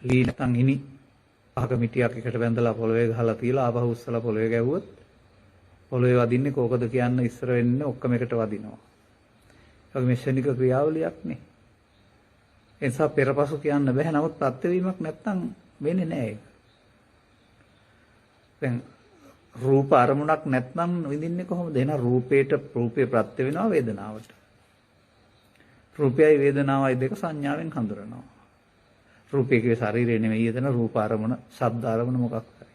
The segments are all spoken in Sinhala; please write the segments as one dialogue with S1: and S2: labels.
S1: ලී නැත්නම් ඉනි අහක මිටියක් එකට බැඳලා පොළවේ ගහලා තියලා ආපහු උස්සලා පොළවේ ගැහුවොත් පොළවේ වදින්නේ කෝකද කියන්න ඉස්සර වෙන්නේ ඔක්කොම එකට වදිනවා. ඒ වගේ මේ ශනික ක්‍රියාවලියක් නේ. ඒ නිසා පෙරපසු කියන්න බෑ. නමුත් ප්‍රත්‍යවීමක් නැත්තම් වෙන්නේ නෑ ඒක. දැන් රූප අරමුණක් නැත්නම් විඳින්නේ කොහොමද? එහෙනම් රූපේ ප්‍රත්‍ය වෙනවා වේදනාවට. රූපයයි වේදනාවයි දෙක සංඥාවෙන් හඳුනනවා. රූපේ කියේ ශරීරය නෙමෙයි එතන රූප අරමුණ, ශබ්ද අරමුණ මොකක් හරි.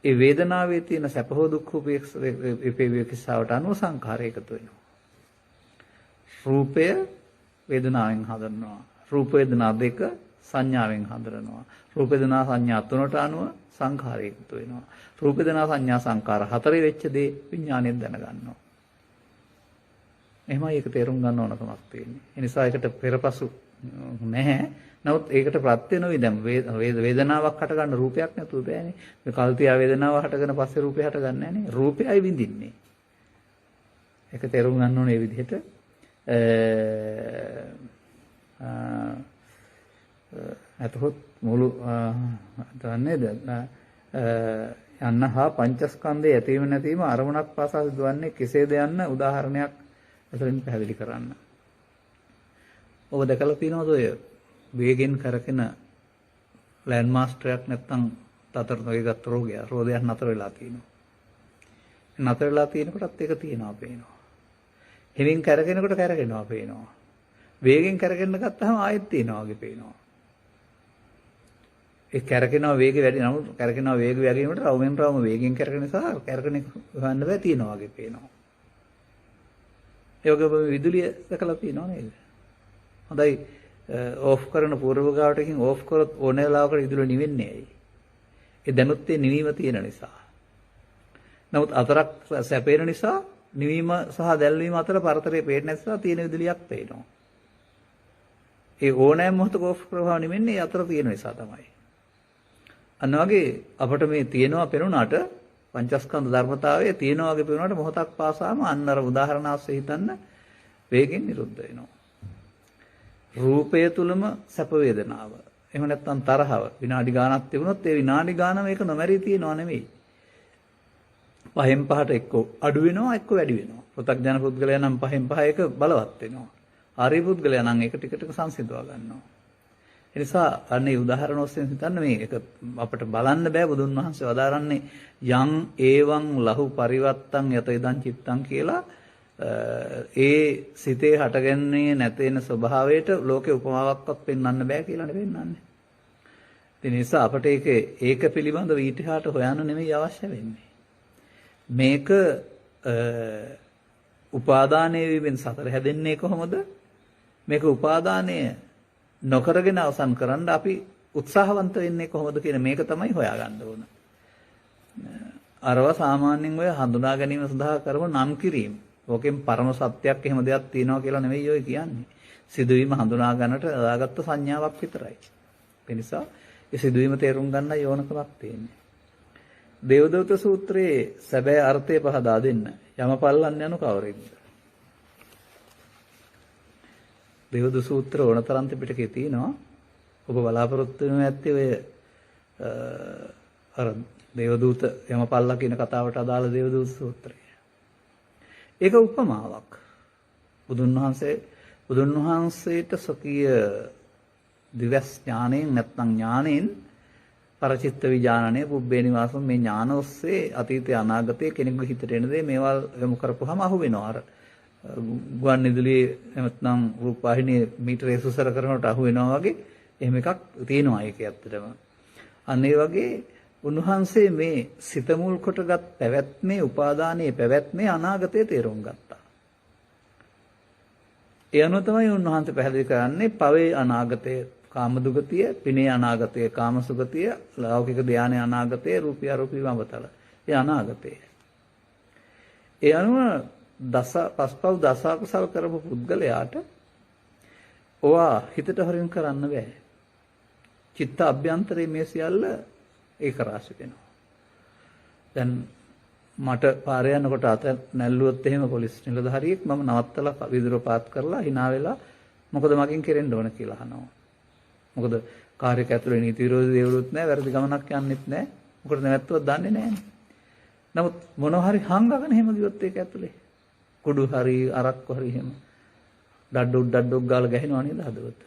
S1: ඒ වේදනාවේ තියෙන සැප හෝ දුක් උපේක්ෂාවට අනුව සංඛාරය එකතු වෙනවා. රූපය වේදනාවෙන් හඳුනනවා. රූප වේදනා දෙක සංඥාවෙන් හඳුනනවා. රූප වේදනා සංඥා තුනට අනුව සංඛාරය එකතු වෙනවා. රූප වේදනා සංඥා සංකාර හතරේ වෙච්ච දේ විඥාණයෙන් දැනගන්නවා. එහෙමයි ඒක තේරුම් ගන්න ඕනකමක් තියෙන්නේ. ඒ නිසා ඒකට පෙරපසු නැහැ. නමුත් ඒකට ප්‍රත්‍ය නොවි දැන් වේදනාවක් හට ගන්න රූපයක් නැතුව බෑනේ. මේ කල්තියා වේදනාව හටගෙන පස්සේ රූපය හට ගන්න නැහැ නේ. රූපයයි විඳින්නේ. ඒක තේරුම් ගන්න ඕනේ මේ විදිහට. එතකොට මුළු දන්නේද යන්න හා පංචස්කන්ධයේ ඇතිවීම නැතිවීම අරමුණක් පාසා සිදුවන්නේ කෙසේද යන්න උදාහරණයක් අතරින් පැහැදිලි කරන්න. ඔබ දැකලා තියෙනවද ඔය වේගෙන් කරකින ලෑන්ඩ් මාස්ටරයක් නැත්තම් තතරතෝගේගත් රෝදයක් නතර වෙලා තියෙනවා. නතර වෙලා තියෙනකොටත් ඒක තියෙනවා පේනවා. හිමින් කරකිනකොට කරකිනවා පේනවා. වේගෙන් කරකින්න ගත්තාම ආයෙත් තියෙනවා වගේ පේනවා. ඒ කරකිනවා වේගය වැඩි නමුත් කරකිනවා වේගය වැඩි වීමට රවුමෙන් රවුම වේගෙන් කරකින නිසා කරකින හොයන්න බෑ තියෙනවා වගේ පේනවා. ඒ වගේ විදුලිය දැකලා තියෙනව නේද? හොඳයි ඕෆ් කරන පූර්වගාවටකින් ඕෆ් කරොත් ඕනෑ වෙලාවකට විදුලිය නිවෙන්නේ ඇයි? ඒ දැනුත් ඒ නිවීම තියෙන නිසා. නමුත් අතරක් සැපේන නිසා නිවීම සහ දැල්වීම අතර පරතරය පේන්නේ නැති නිසා තියෙන විදුලියක් පේනවා. ඒ ඕනෑම මොහොතක ඕෆ් කරවහම නිවෙන්නේ ඒ අතර තියෙන නිසා තමයි. අන්න වගේ අපිට මේ තියෙනවා පෙනුනට පංචස්කන්ධ ධර්මතාවයේ තියෙනවා වගේ පෙනුනට මොහොතක් පාසාම අන්න අර උදාහරණ ආශ්‍රය හිතන්න වේගෙන් නිරුද්ධ වෙනවා. රූපය තුලම සැප වේදනාව. එහෙම නැත්නම් තරහව විනාඩි ගාණක් තිබුණොත් ඒ විනාඩි ගාණ මේක නොමැරී තියෙනව නෙමෙයි. පහෙන් පහට එක්ක අඩු වෙනවා එක්ක වැඩි වෙනවා. පෘථග්ජන පුද්ගලයා නම් පහෙන් පහ එක බලවත් වෙනවා. ආර්ය පුද්ගලයා නම් ඒක ටික ටික සංසිඳවා ගන්නවා. ඒ නිසා අන්නේ උදාහරණ ඔස්සේ හිතන්න මේක අපිට බලන්න බෑ බුදුන් වහන්සේ වදාරන්නේ යං ඒවං ලහු පරිවත්තං යත ඉදං චිත්තං කියලා ඒ සිතේ හටගන්නේ නැතේන ස්වභාවයට ලෝකේ උපමාවක්වත් පෙන්වන්න බෑ කියලා නෙවෙන්නන්නේ. ඒ නිසා අපිට ඒක පිළිබඳව ඊටහාට හොයන්න නෙමෙයි අවශ්‍ය වෙන්නේ. මේක උපාදානයේ වීමෙන් සතර හැදෙන්නේ කොහොමද? මේක උපාදානය නොකරගෙන අවසන් කරන්න අපි උත්සාහවන්ත වෙන්නේ කොහොමද කියන මේක තමයි හොයාගන්න ඕන. අරව සාමාන්‍යයෙන් ඔය හඳුනා ගැනීම සඳහා කරව නම් කිරීම. ඕකෙන් පරම සත්‍යයක් එහෙම දෙයක් තියෙනවා කියලා නෙවෙයි ඔය කියන්නේ. සිදුවීම හඳුනා ගන්නට දාගත්ත සංඥාවක් විතරයි. ඒ නිසා ඒ සිදුවීම තේරුම් ගන්න යෝනකමක් තියෙන්නේ. දේවදූත සූත්‍රයේ සැබෑ අර්ථය පහදා දෙන්න. යමපල්ලන් යනු කවරෙක්ද? දේවදූත සූත්‍ර ඕනතරම් පිටකේ තියෙනවා. ඔබ බලාපොරොත්තු වෙනු ඇත්තේ ඔය අර දේවදූත යමපල්ලා කියන කතාවට අදාළ දේවදූත සූත්‍රය. ඒක උපමාවක්. බුදුන් වහන්සේට සොකීය දිවස් ඥාණයෙන් නැත්නම් ඥාණයෙන් පරචිත්ත විඥානණය පුබ්බේ නිවාසම් මේ ඥාන ඔස්සේ අතීතය අනාගතය කෙනෙකුගේ හිතට එන දේ මේවල් යොමු කරපුවාම අහු වෙනවා. අර ගුවන් විදුලියේ නැත්නම් රූපවාහිනියේ මීටරේ සුසර කරනකොට අහු වෙනවා වගේ එහෙම එකක් තියෙනවා ඒකේ ඇත්තටම. අන්න ඒ වගේ උන්වහන්සේ මේ සිත මුල් කොටගත් පැවැත්මේ උපාදානයේ පැවැත්මේ අනාගතය තේරුම් ගත්තා. ඒ අනුව තමයි උන්වහන්සේ පැහැදිලි කරන්නේ පවේ අනාගතය කාමදුගතිය, පිනේ අනාගතය කාමසුගතිය, ලෞකික ධානයේ අනාගතය, රූපී අරූපී වඹතල. ඒ අනාගතය. ඒ අනුව පස්පව් දස අකුසල් කරපු පුද්ගලයාට ඔවා හිතට හරින් කරන්න බෑ. චිත්ත අභ්‍යන්තරයේ මේ සියල්ල ඒක රාශි වෙනවා. දැන් මට පාරේ යනකොට අත නැල්ලුවොත් එහෙම පොලිස් නිලධාරියෙක් මම නවත්තලා විදුර පාත් කරලා hina වෙලා මොකද මගෙන් කෙරෙන්න ඕන කියලා අහනවා. මොකද කාර්යක ඇතුලේ නීති විරෝධී දේවලුත් නැහැ, වැරදි ගමනක් යන්නෙත් නැහැ. මොකද නැවතුවත් දන්නේ නැහැ. නමුත් මොනවා හරි හංගගෙන එහෙම ගියොත් ඒක ඇතුලේ කුඩු හරි අරක්කු හරි එහෙම ඩඩොක් ගාලා ගහනවා නේද හදවත.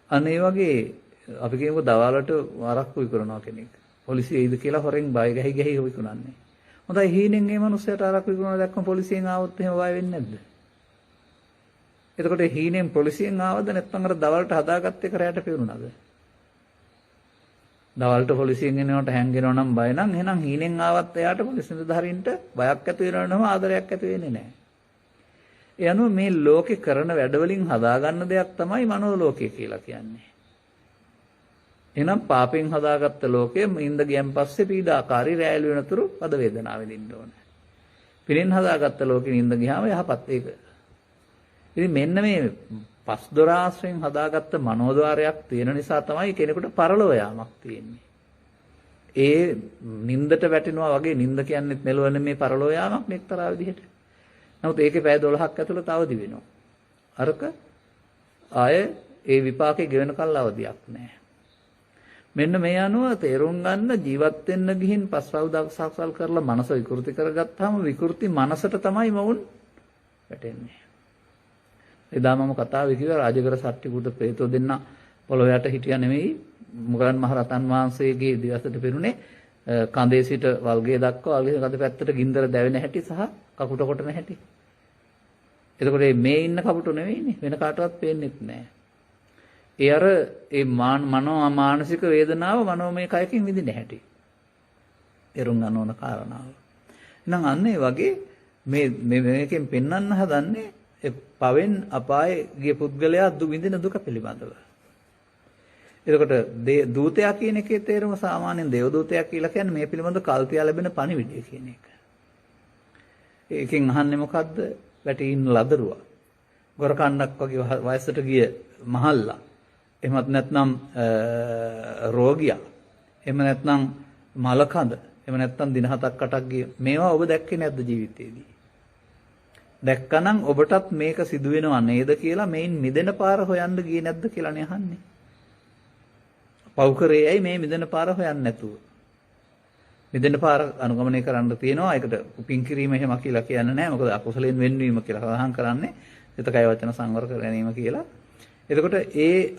S1: අනේ වගේ අපි කියමු දවාලට අරක්කු විකුණනවා කෙනෙක්. පොලිසිය එයිද කියලා හොරෙන් බය ගහි විකුණන්නේ. හොඳයි හීනෙන් මේ මිනිස්සයාට අරක්කු විකුණනවා දැක්කම පොලිසියෙන් ආවොත් එහෙම බය වෙන්නේ නැද්ද? එතකොට හීනෙන් පොලිසියෙන් ආවද නැත්නම් අර දවල්ට හදාගත්ත එක රැයට පිරුණාද? දවල්ට පොලිසියෙන් එනවට හැංගෙනවා නම් බය නම් එහෙනම් හීනෙන් ආවත් එයාට පොලිසිය නිලධාරීන්ට බයක් ඇති වෙනවනම ආදරයක් ඇති වෙන්නේ නැහැ. ඒ අනුව මේ ලෝකේ කරන වැඩවලින් හදාගන්න දෙයක් තමයි මනෝලෝකය කියලා කියන්නේ. එහෙනම් පාපෙන් හදාගත්ත ලෝකයේ ඉඳ ගියන් පස්සේ පීඩාකාරී රැයලු වෙනතුරු පද වේදනාව විඳින්න ඕනේ. පිරින් හදාගත්ත ලෝකෙ ඉඳ ගියාම යහපත් ඒක. ඉතින් මෙන්න මේ පස්දොර ආශ්‍රයෙන් හදාගත්ත මනෝද්වාරයක් තියෙන නිසා තමයි කෙනෙකුට පරලොව යාමක් තියෙන්නේ. ඒ නින්දට වැටෙනවා වගේ නින්ද කියන්නේත් මෙලොව නෙමේ පරලොව යාමක් එක්තරා විදිහට. නමුත් ඒකේ පැය 12ක් ඇතුළත අවදි වෙනවා. අරක ආය ඒ විපාකේ ගෙවන කල් අවදියක් නැහැ. මෙන්න මේ අනුව තේරුම් ගන්න ජීවත් වෙන්න ගිහින් පස්වවුදක් සාක්ෂාත් කරලා මනස විකෘති කරගත්තාම විකෘති මනසට තමයි මවුන් වැටෙන්නේ. එදා මම කතාවේ කිව්වා රාජකර සට්ටිකුට ප්‍රේතෝ දෙන්න පොළොව යට හිටියා නෙමෙයි මොගලන් මහ රහතන් වහන්සේගේ දිවසට පෙරුණේ කඳේ සිට වල්ගේ දක්වා වල්ගේ කඳ පැත්තට ගින්දර දැවෙන හැටි සහ කකුට කොටන හැටි. එතකොට මේ ඉන්න කපුටු නෙවෙයිනේ වෙන කාටවත් පේන්නෙත් නැහැ. ඒ අර ඒ මානසික වේදනාව මනෝමය කයකින් විඳින්න හැටි. එරුම් ගන්න ඕන කාරණාව. එහෙනම් අන්න ඒ වගේ මේකෙන් පෙන්වන්න හදන්නේ පවෙන් අපායේ ගිය පුද්ගලයා විඳින දුක පිළිබඳව. එතකොට දූතයා කියන එකේ තේරුම සාමාන්‍යයෙන් දේව දූතයා කියලා කියන්නේ මේ පිළිබඳව කල්පියා ලැබෙන පණිවිඩය කියන එක. ඒකෙන් අහන්නේ මොකද්ද? වැටි ඉන්න ලදරුවා. ගොරකණ්ඩක් වගේ වයසට ගිය මහල්ලා. එහෙමත් නැත්නම් රෝගියා. එහෙම නැත්නම් මලකඳ. එහෙම නැත්නම් දින 7ක් 8ක් ගිය මේවා ඔබ දැක්කේ නැද්ද ජීවිතේදී? දැක්කනම් ඔබටත් මේක සිදු වෙනව නේද කියලා මේන් මිදෙන පාර හොයන්න ගියේ නැද්ද කියලානේ අහන්නේ. පව් කරේ ඇයි මේ මිදෙන පාර හොයන්නේ නැතුව? මිදෙන පාර අනුගමනය කරන්න තියෙනවා. ඒකට පින් කිරීම එහෙම කියලා කියන්නේ නැහැ. මොකද අකුසලයෙන් වෙන්වීම කියලා සඳහන් කරන්නේ හිතකය වචන සංවර කර ගැනීම කියලා. එතකොට ඒ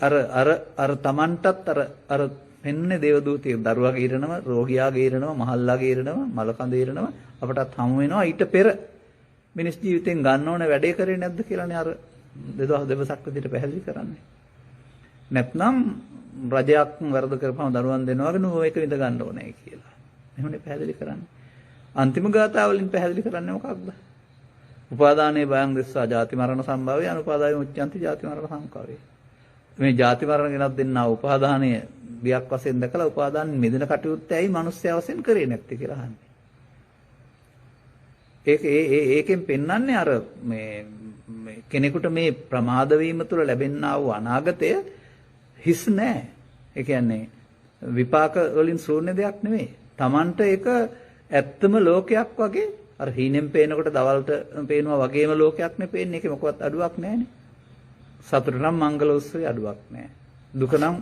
S1: අර Tamanටත් අර මෙන්නේ දේවදූතයෙක් දරුවා ගිරනවා, රෝගියා ගිරනවා, මහල්ලා ගිරනවා, මලකඳ ගිරනවා අපටත් හමු වෙනවා. ඊට පෙර මිනිස් ජීවිතෙන් ගන්න ඕන වැඩේ කරේ නැද්ද කියලානේ අර 2000 දවසක් විදිහට පැහැදිලි කරන්නේ. නැත්නම් රජයක් වරද කරපම දරුවන් දෙනවා වගේ නෝ ඒක විඳ ගන්න ඕනේ කියලා. එහෙමනේ පැහැදිලි කරන්නේ. අන්තිම ගාථාවලින් පැහැදිලි කරන්නේ මොකක්ද? උපාදානයේ භයං දිස්සා ජාති මරණ සම්භවය අනුපාදාය මුච්ඡanti ජාති මරණ සංඛාරය. මේ ජාති මරණ ගෙනත් දෙන්නා උපාදානය බියක් වශයෙන් දැකලා උපාදාන මිදෙන කටයුත්ත ඇයි මිනිස්සයා වශයෙන් කරේ නැත්තේ කියලා අහන්නේ. ඒකෙන් පෙන්වන්නේ අර මේ කෙනෙකුට මේ ප්‍රමාද වීම තුළ ලැබෙනා වූ අනාගතය හිස් නැහැ. ඒ කියන්නේ විපාක වලින් ශූන්‍ය දෙයක් නෙමෙයි. Tamanට ඒක ඇත්තම ලෝකයක් වගේ අර හීනෙන් පේනකොට දවල්ට පේනවා වගේම ලෝකයක් නේ පේන්නේ. ඒකේ මොකවත් අඩුවක් නැහැනේ. සතුට නම් මංගල උත්සවේ අඩුවක් නැහැ. දුක නම්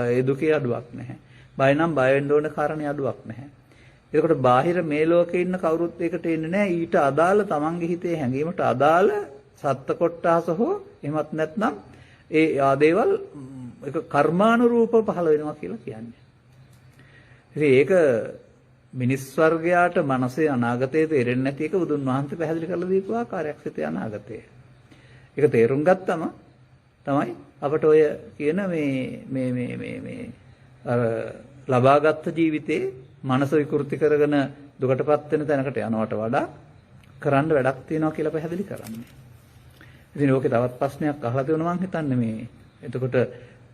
S1: ඒ දුකේ අඩුවක් නැහැ. බය නම් බය වෙන්න ඕන කාරණේ අඩුවක් නැහැ. එතකොට බාහිර මේ ලෝකේ ඉන්න කවුරුත් ඒකට එන්නේ නැහැ. ඊට අදාළ තමන්ගේ හිතේ හැඟීමට අදාළ සත්ත්ව කොට්ටාස හෝ එහෙමත් නැත්නම් ඒ ආදේවල් ඒක කර්මානුරූපව පහළ වෙනවා කියලා කියන්නේ. ඉතින් ඒක මිනිස් වර්ගයාට මනසේ අනාගතයේ තේරෙන්නේ නැති එක බුදුන් වහන්සේ පැහැදිලි කරලා දීපු ආකාරයක් සිතේ අනාගතය. ඒක තේරුම් ගත්තම තමයි අපට ඔය කියන මේ අර ලබාගත් ජීවිතේ මනස විකෘති කරගෙන දුකටපත් වෙන තැනකට යනවට වඩා කරන්න වැඩක් තියෙනවා කියලා පැහැදිලි කරන්නේ. ඉතින් ඕකේ තවත් ප්‍රශ්නයක් අහලා තියෙනවා මම හිතන්නේ මේ. එතකොට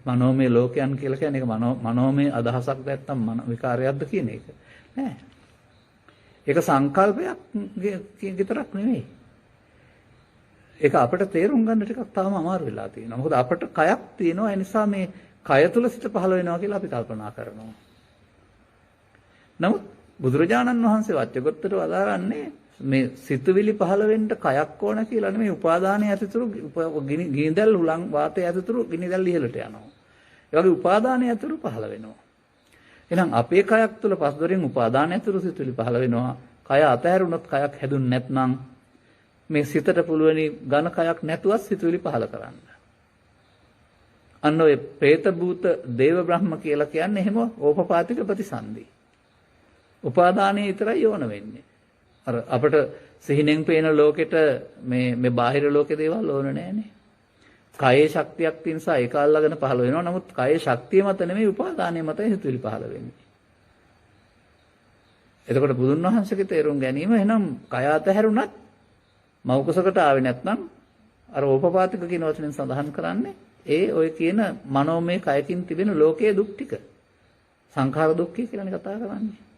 S1: මනෝමය ලෝකයන් කියලා කියන්නේ ඒක මනෝමය අදහසක් නැත්තම් විකාරයක්ද කියන එක. නෑ. ඒක සංකල්පයක් විතරක් නෙවෙයි. ඒක අපිට තේරුම් ගන්න ටිකක් තාම අමාරු වෙලා තියෙනවා. මොකද අපිට කයක් තියෙනවා. ඒ නිසා මේ කය තුල සිට පහළ වෙනවා කියලා අපි කල්පනා කරනවා. නමුත් බුදුරජාණන් වහන්සේ වච්චගොත්තට වදාරන්නේ මේ සිතුවිලි පහළ වෙන්න කයක් ඕන කියලා නෙමෙයි උපාදානයේ ඇතිතුරු ගිනිදැල් හුලං වාතයේ ඇතිතුරු ගිනිදැල් ඉහළට යනවා. ඒ වගේ උපාදානයේ ඇතිතුරු පහළ වෙනවා. එහෙනම් අපේ කයක් තුළ පස්දොරින් උපාදානයේ ඇතිතුරු සිතුවිලි පහළ වෙනවා. කය අතහැරුණොත් කයක් හැදුන්නේ නැත්නම් මේ සිතට පුළුවනි ඝන කයක් නැතුවත් සිතුවිලි පහළ කරන්න. අන්න ඔය പ്രേත භූත දේව බ්‍රහ්ම කියලා කියන්නේ එහෙම ඕපපාතික ප්‍රතිසන්දි. උපාදානයේ විතරයි යොන වෙන්නේ. අර අපිට සිහිනෙන් පේන ලෝකෙට මේ බාහිර ලෝකේ දේවල් ඕන නැහැනේ. කයේ ශක්තියක් තියෙන නිසා ඒක අල්ලගෙන පහළ වෙනවා. නමුත් කයේ ශක්තිය මත නෙමෙයි උපාදානයේ මත හිතුවිලි පහළ වෙන්නේ. එතකොට බුදුන් වහන්සේගේ තේරුම් ගැනීම එහෙනම් කය අතහැරුණත් මෞකසකට ආවේ නැත්නම් අර ඕපපාතික කියන වචනෙන් සඳහන් කරන්නේ ඔය කියන මනෝමය කයකින් තිබෙන ලෝකයේ දුක් ටික. සංඛාර දුක්ඛය කියලානේ කතා කරන්නේ.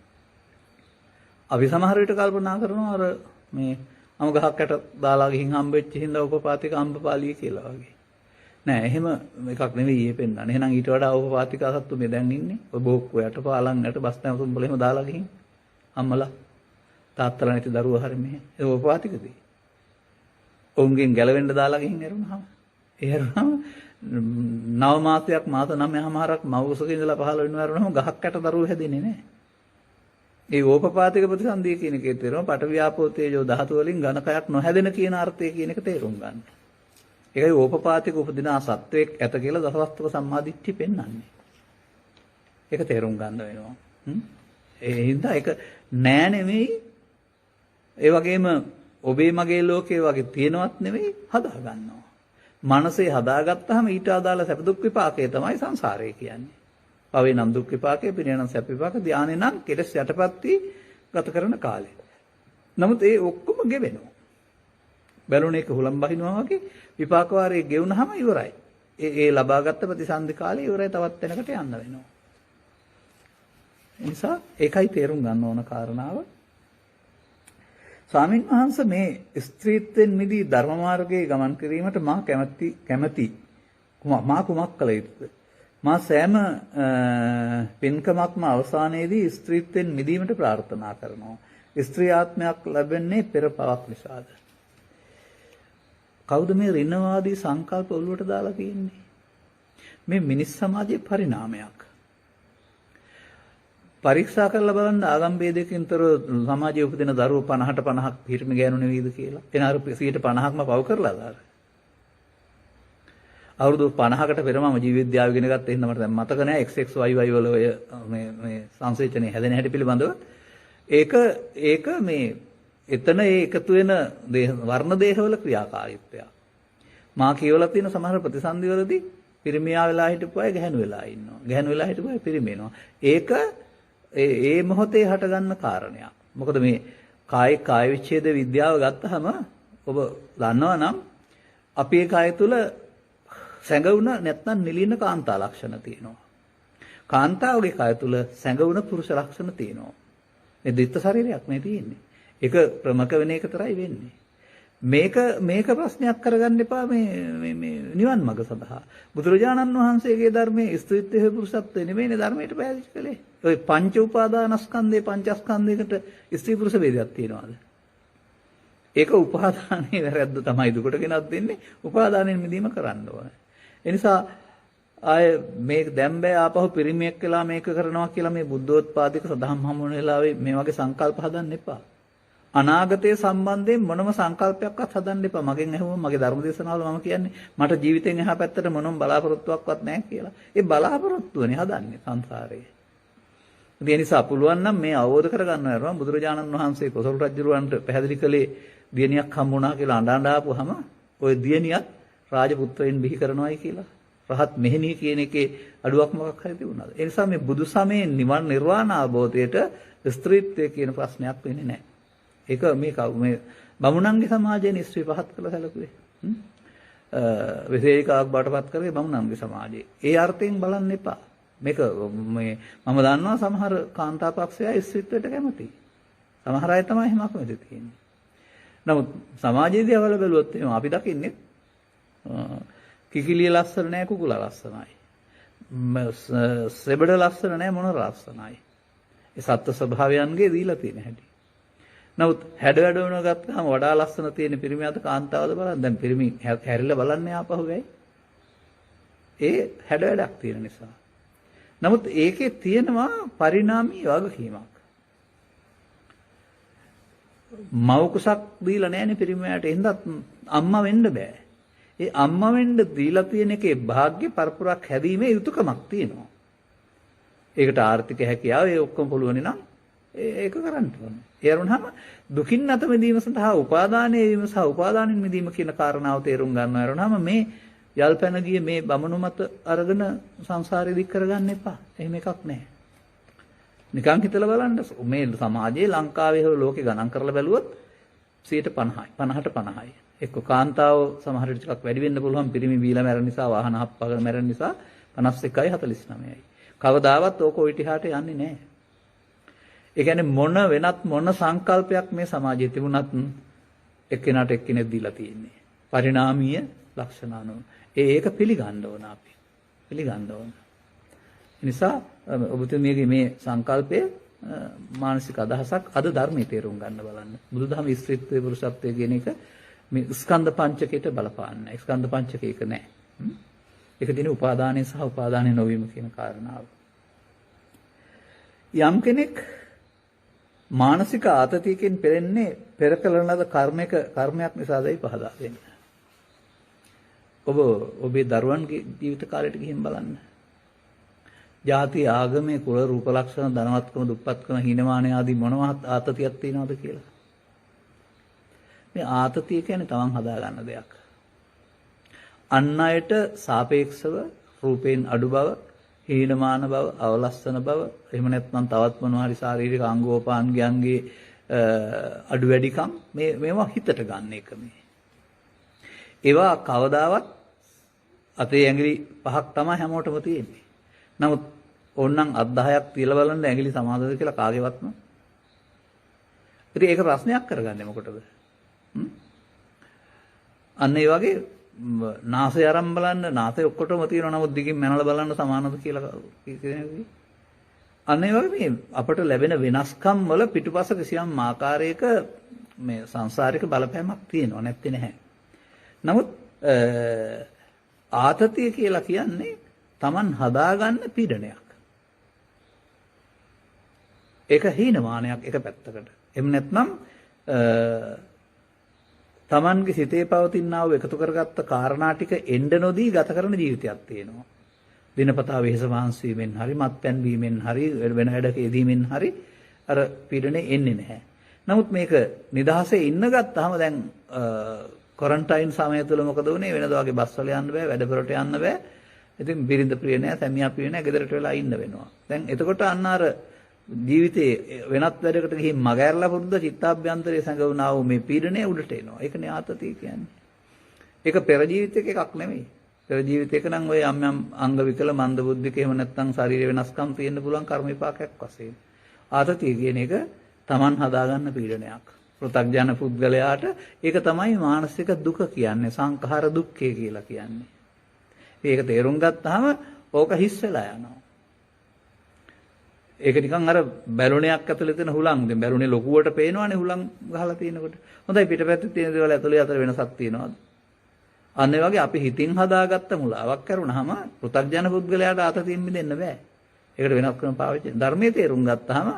S1: අපි සමහර විට කල්පනා කරනවා අර මේ අම ගහක් යට දාලා ගිහින් හම්බෙච්ච හින්දා උපපාතික අම්බපාලිය කියලා වගේ. නෑ එහෙම එකක් නෙවෙයි ඊයේ පෙන්නන්නේ. එහෙනම් ඊට වඩා උපපාතික සත්තු මේ දැන් ඉන්නේ. ඔය බෝක්කු යට පාලන් යට බස් නැවතුම් වල එහෙම දාලා ගිහින් අම්මලා තාත්තලා නැති දරුවා හරි මෙහෙ. ඒ උපපාතිකදී. ඔවුන්ගෙන් ගැලවෙන්න දාලා ගිහින් එරුණාම. ඒ එරුණාම 9 මාසයක් මාස 9මාරක් මවුසක ඉඳලා පහළ වෙනවා එරුණාම ගහක් යට දරුවෝ හැදෙන්නේ නෑ. ඒ ඕපපාතික ප්‍රතිසන්දිය කියන එකේ තේරුම පටවියාපෝ තේජෝ ධාතු වලින් ඝනකයක් නොහැදෙන කියන අර්ථය කියන එක තේරුම් ගන්න. ඒකයි ඕපපාතික උපදිනා සත්වයක් ඇත කියලා දසවස්තුක සම්මාදිට්ඨිය පෙන්වන්නේ. ඒක තේරුම් ගන්න වෙනවා. ඒ හින්දා ඒක නෑ නෙමෙයි. ඒ වගේම ඔබේ මගේ ලෝකේ වගේ තියෙනවත් නෙමෙයි හදා ගන්නවා. මනසේ හදාගත්තාම ඊට අදාළ සැප දුක් විපාකය තමයි සංසාරය කියන්නේ. පවේ නම් දුක් විපාකේ පිරිය නම් සැප විපාක ධානය නම් කෙලස් යටපත් වී ගත කරන කාලය. නමුත් ඒ ඔක්කොම ගෙවෙනවා. බැලුණ එක හුලම් බහිනවා වගේ විපාක වාරයේ ගෙවුනහම ඉවරයි. ඒ ලබාගත් ප්‍රතිසන්දි කාලේ ඉවරයි තවත් වෙනකට යන්න වෙනවා. ඒ නිසා ඒකයි තේරුම් ගන්න ඕන කාරණාව. ස්වාමීන් වහන්සේ මේ ස්ත්‍රීත්වෙන් මිදී ධර්ම මාර්ගයේ ගමන් කිරීමට මා කැමැති මා කුමක් කළ යුතුද? මා සෑම පින්කමක්ම අවසානයේදී ස්ත්‍රීත්වෙන් මිදීමට ප්‍රාර්ථනා කරනවා. ස්ත්‍රී ආත්මයක් ලැබෙන්නේ පෙර පවක් නිසාද? කවුද මේ රිනවාදී සංකල්ප ඔළුවට දාලා තියෙන්නේ? මේ මිනිස් සමාජයේ පරිණාමයක්. පරීක්ෂා කරලා බලන්න ආගම් ભેදයකින්තර සමාජයේ උපදින දරුවෝ 50ට 50ක් පිරිමි ගෑනු නෙවෙයිද කියලා. එන අර 150ක්ම පව කරලා දාලා. අවුරුදු 50කට පෙර මම ජීව විද්‍යාව ඉගෙන ගත්ත හින්දා මට දැන් මතක නෑ XXYY වල ඔය මේ සංසේචනයේ හැදෙන හැටි පිළිබඳව. ඒක මේ එතන ඒ එකතු වෙන වර්ණ දේහවල ක්‍රියාකාරීත්වය. මා කියවලා තියෙන සමහර ප්‍රතිසන්දි වලදී පිරිමියා වෙලා හිටපු අය ගැහණු වෙලා ඉන්නවා. ගැහණු වෙලා හිටපු අය පිරිමි වෙනවා. ඒක ඒ මොහොතේ හටගන්න කාරණයක්. මොකද මේ කාය විච්ඡේද විද්‍යාව ගත්තහම ඔබ දන්නවා නම් අපේ කාය තුල සැඟවුණ නැත්නම් නිලින කාන්තා ලක්ෂණ තියෙනවා. කාන්තාවගේ කාය තුල සැඟවුණ පුරුෂ ලක්ෂණ තියෙනවා. මේ දෙත්ත ශරීරයක් මේ තියෙන්නේ. ඒක ප්‍රමක වෙන එක තරයි වෙන්නේ. මේක ප්‍රශ්නයක් කරගන්න එපා මේ නිවන් මඟ සඳහා. බුදුරජාණන් වහන්සේගේ ධර්මයේ ස්ත්‍රීත්වයේ පුරුෂත්වයේ නෙමෙයිනේ ධර්මයට පැහැදිලි කළේ. ඔය පංච උපාදානස්කන්ධේ පංචස්කන්ධයකට ස්ත්‍රී පුරුෂ ભેදයක් තියෙනවාද? ඒක උපාදානයේ වැරද්ද තමයි දුකට ගෙනත් දෙන්නේ. උපාදානයෙන් මිදීම කරන්න ඕනේ. ඒ නිසා ආය මේක දැන් බෑ ආපහු පිරිමියෙක් වෙලා මේක කරනවා කියලා මේ බුද්ධෝත්පාදික සදහම් හමුන වෙලාවේ මේ වගේ සංකල්ප හදන්න එපා. අනාගතයේ සම්බන්ධයෙන් මොනම සංකල්පයක්වත් හදන්න එපා. මගෙන් ඇහුවම මගේ ධර්ම දේශනාවල මම කියන්නේ මට ජීවිතෙන් එහා පැත්තට මොනම බලාපොරොත්තුවක්වත් නැහැ කියලා. ඒ බලාපොරොත්තුවනේ හදන්නේ සංසාරේ. ඒ නිසා පුළුවන් නම් මේ අවබෝධ කරගන්න ඕන බුදුරජාණන් වහන්සේ කොසල් රජුරවන්ට පැහැදිලි කළේ දියණියක් හම්බුණා කියලා අඬ ආපුවාම ওই දියණියත් රාජපුත්‍රයන් බිහි කරනවායි කියලා. රහත් මෙහෙණිය කියන එකේ අඩුවක් මොකක් හරි තිබුණාද? ඒ නිසා මේ බුදු සමයේ නිවන් නිර්වාණ අවබෝධයට ස්ත්‍රීත්වය කියන ප්‍රශ්නයක් වෙන්නේ නැහැ. ඒක මේ බමුණන්ගේ සමාජයේ ස්ත්‍රී පහත් කළ සැලකුවේ. විශේෂිකාවක් බාටපත් කරේ බමුණන්ගේ සමාජයේ. ඒ අර්ථයෙන් බලන්න එපා. මේක මේ මම දන්නවා සමහර කාන්තා පක්ෂය ස්ත්‍රීත්වයට කැමතියි. සමහර අය තමයි එහෙම අකමැති තියෙන්නේ. නමුත් සමාජයේදී අවල බැලුවොත් එහෙම අපි දකින්නේ කිකිලිය ලස්සන නැහැ කුකුලා ලස්සනයි. සෙබඩ ලස්සන නැහැ මොන ලස්සනයි. ඒ සත්ත්ව ස්වභාවයන්ගේ දීලා තියෙන හැටි. නමුත් හැඩ වැඩවන ගත්තාම වඩා ලස්සන තියෙන පිරිමි අත කාන්තාවද බලන්න. දැන් පිරිමි හැරිලා බලන්නේ ආපහු වෙයි. ඒ හැඩ වැඩක් තියෙන නිසා. නමුත් ඒකේ තියෙනවා පරිණාමී වගකීමක්. මව කුසක් දීලා නැහැනේ පිරිමියාට. එහෙනම් අම්මා වෙන්න බෑ. ඒ අම්මා වෙන්න දීලා තියෙන එකේ වාග්ය පරපුරක් හැදීමේ යුතුයකමක් තියෙනවා. ඒකට ආර්ථික හැකියාව ඒ ඔක්කොම පුළුවන් නම් ඒක කරන්න ඕනේ. ඒ වුණාම දුකින් අත මිදීම සඳහා උපාදානයේ වීම සහ උපාදානින් මිදීම කියන කාරණාව තේරුම් ගන්නවා. ඒ වුණාම මේ යල්පැන ගිය මේ බමණු මත අරගෙන සංසාරේ දික් කරගන්න එපා. එහෙම එකක් නැහැ. නිකන් හිතලා බලන්න මේ සමාජයේ ලංකාවේ හෝ ලෝකේ ගණන් කරලා බැලුවොත් 50%යි 50ට 50යි. එක්ක කාන්තාව සමහර විට ටිකක් වැඩි වෙන්න පුළුවන් පිරිමි බීලා මැරෙන නිසා වාහන හප්පාගෙන මැරෙන නිසා 51යි 49යි. කවදාවත් ඕක ඔය ටිහාට යන්නේ නැහැ. ඒ කියන්නේ මොන සංකල්පයක් මේ සමාජයේ තිබුණත් එක්කෙනාට එක්කෙනෙක් දීලා තියෙන්නේ. පරිණාමීය ලක්ෂණ අනුව. ඒක පිළිගන්න ඕන අපි. පිළිගන්න ඕන. නිසා ඔබතුමියගේ මේ සංකල්පය මානසික අදහසක් අද ධර්මයේ තේරුම් ගන්න බලන්න. බුදුදහම ස්ත්‍රීත්වයේ පුරුෂත්වයේ කියන එක මේ ස්කන්ධ පංචකයට බලපාන්නේ. ස්කන්ධ පංචකයක නැහැ. ඒක දින උපාදානයේ සහ උපාදානයේ නොවීම කියන කාරණාව. යම් කෙනෙක් මානසික ආතතියකින් පෙළෙන්නේ පෙර කළ ලද කර්මයක් නිසාදයි පහදා දෙන්නේ. ඔබ ඔබේ දරුවන්ගේ ජීවිත කාලයට ගිහින් බලන්න. ಜಾති ආගමේ කුල රූප ලක්ෂණ ධනවත්කම දුප්පත්කම හීනමාන ආදී මොනවා ආතතියක් තියෙනවද කියලා. මේ ආතතිය කියන්නේ තමන් හදා ගන්න දෙයක්. අන් අයට සාපේක්ෂව රූපයෙන් අඩු බව, හීනමාන බව, අවලස්සන බව, එහෙම නැත්නම් තවත් මොනවා හරි ශාරීරික අංගෝපාංගයන්ගේ අඩු වැඩිකම් මේවා හිතට ගන්න එක මේ. ඒවා කවදාවත් අතේ ඇඟිලි 5ක් තමයි හැමෝටම තියෙන්නේ. නමුත් ඕනනම් අත් 10ක් තියලා බලන්න ඇඟිලි සමාදද කියලා කාගේවත්ම. ඉතින් ඒක ප්‍රශ්නයක් කරගන්නේ මොකටද? අන්න ඒ වගේ නාසය අරන් බලන්න නාසය ඔක්කොටම තියෙනවා නමුත් දිගින් මැනලා බලන්න සමානද කියලා කියන්නේ. අන්න ඒ වගේ මේ අපට ලැබෙන වෙනස්කම් වල පිටුපස කිසියම් ආකාරයක මේ සංසාරික බලපෑමක් තියෙනවා නැත්තේ නැහැ. නමුත් ආතතිය කියලා කියන්නේ Taman හදාගන්න පීඩනයක්. ඒක හීනමානයක් එක පැත්තකට. එහෙම නැත්නම් Tamanගේ සිතේ පවතිනා වූ එකතු කරගත්ත කාරණා ටික එන්න නොදී ගත කරන ජීවිතයක් තියෙනවා. දිනපතා වෙහෙස මහන්සි වීමෙන් හරි මත්පැන් බීමෙන් හරි වෙන වැඩක යෙදීමෙන් හරි අර පීඩනේ එන්නේ නැහැ. නමුත් මේක නිදහසේ ඉන්න ගත්තාම දැන් ක්වොරන්ටයින් සමය තුළ මොකද වුනේ? වෙනද වගේ බස් වල යන්න බෑ, වැඩවලට යන්න බෑ. ඉතින් බිරිඳ ප්‍රිය නැහැ, සැමියා ප්‍රිය නැහැ, ගෙදරට වෙලා ඉන්න වෙනවා. දැන් එතකොට අන්න අර ජීවිතේ වෙනත් වැඩකට ගිහින් මගහැරලා පුරුද්ද චිත්තාභ්‍යන්තරයේ සංගවුණා වූ මේ පීඩනය උඩට එනවා. ඒකනේ ආතතිය කියන්නේ. ඒක පෙර ජීවිතයක එකක් නෙමෙයි. පෙර ජීවිතයක නම් ඔය යම් අංග විකල මන්ද බුද්ධික එහෙම නැත්නම් ශරීර වෙනස්කම් තියෙන්න පුළුවන් කර්ම විපාකයක් වශයෙන්. ආතතිය කියන එක Taman හදාගන්න පීඩනයක්. පෘථග්ජන පුද්ගලයාට ඒක තමයි මානසික දුක කියන්නේ, සංඛාර දුක්ඛය කියලා කියන්නේ. ඒක තේරුම් ගත්තාම ඕක හිස් වෙලා යනවා. ඒක නිකන් අර බැලුණයක් ඇතුලේ තියෙන හුලං. දැන් බැලුනේ ලොකුවට පේනවනේ හුලං ගහලා තියෙනකොට. හොඳයි පිටපැත්තේ තියෙන දේවල් ඇතුලේ අතර වෙනසක් තියෙනවද? අන්න ඒ වගේ අපි හිතින් හදාගත්ත මුලාවක් කරුණාම පෘථග්ජන පුද්ගලයාට ආතතියෙන් මිදෙන්න බෑ. ඒකට වෙනස් ක්‍රම පාවිච්චි. ධර්මයේ තේරුම් ගත්තාම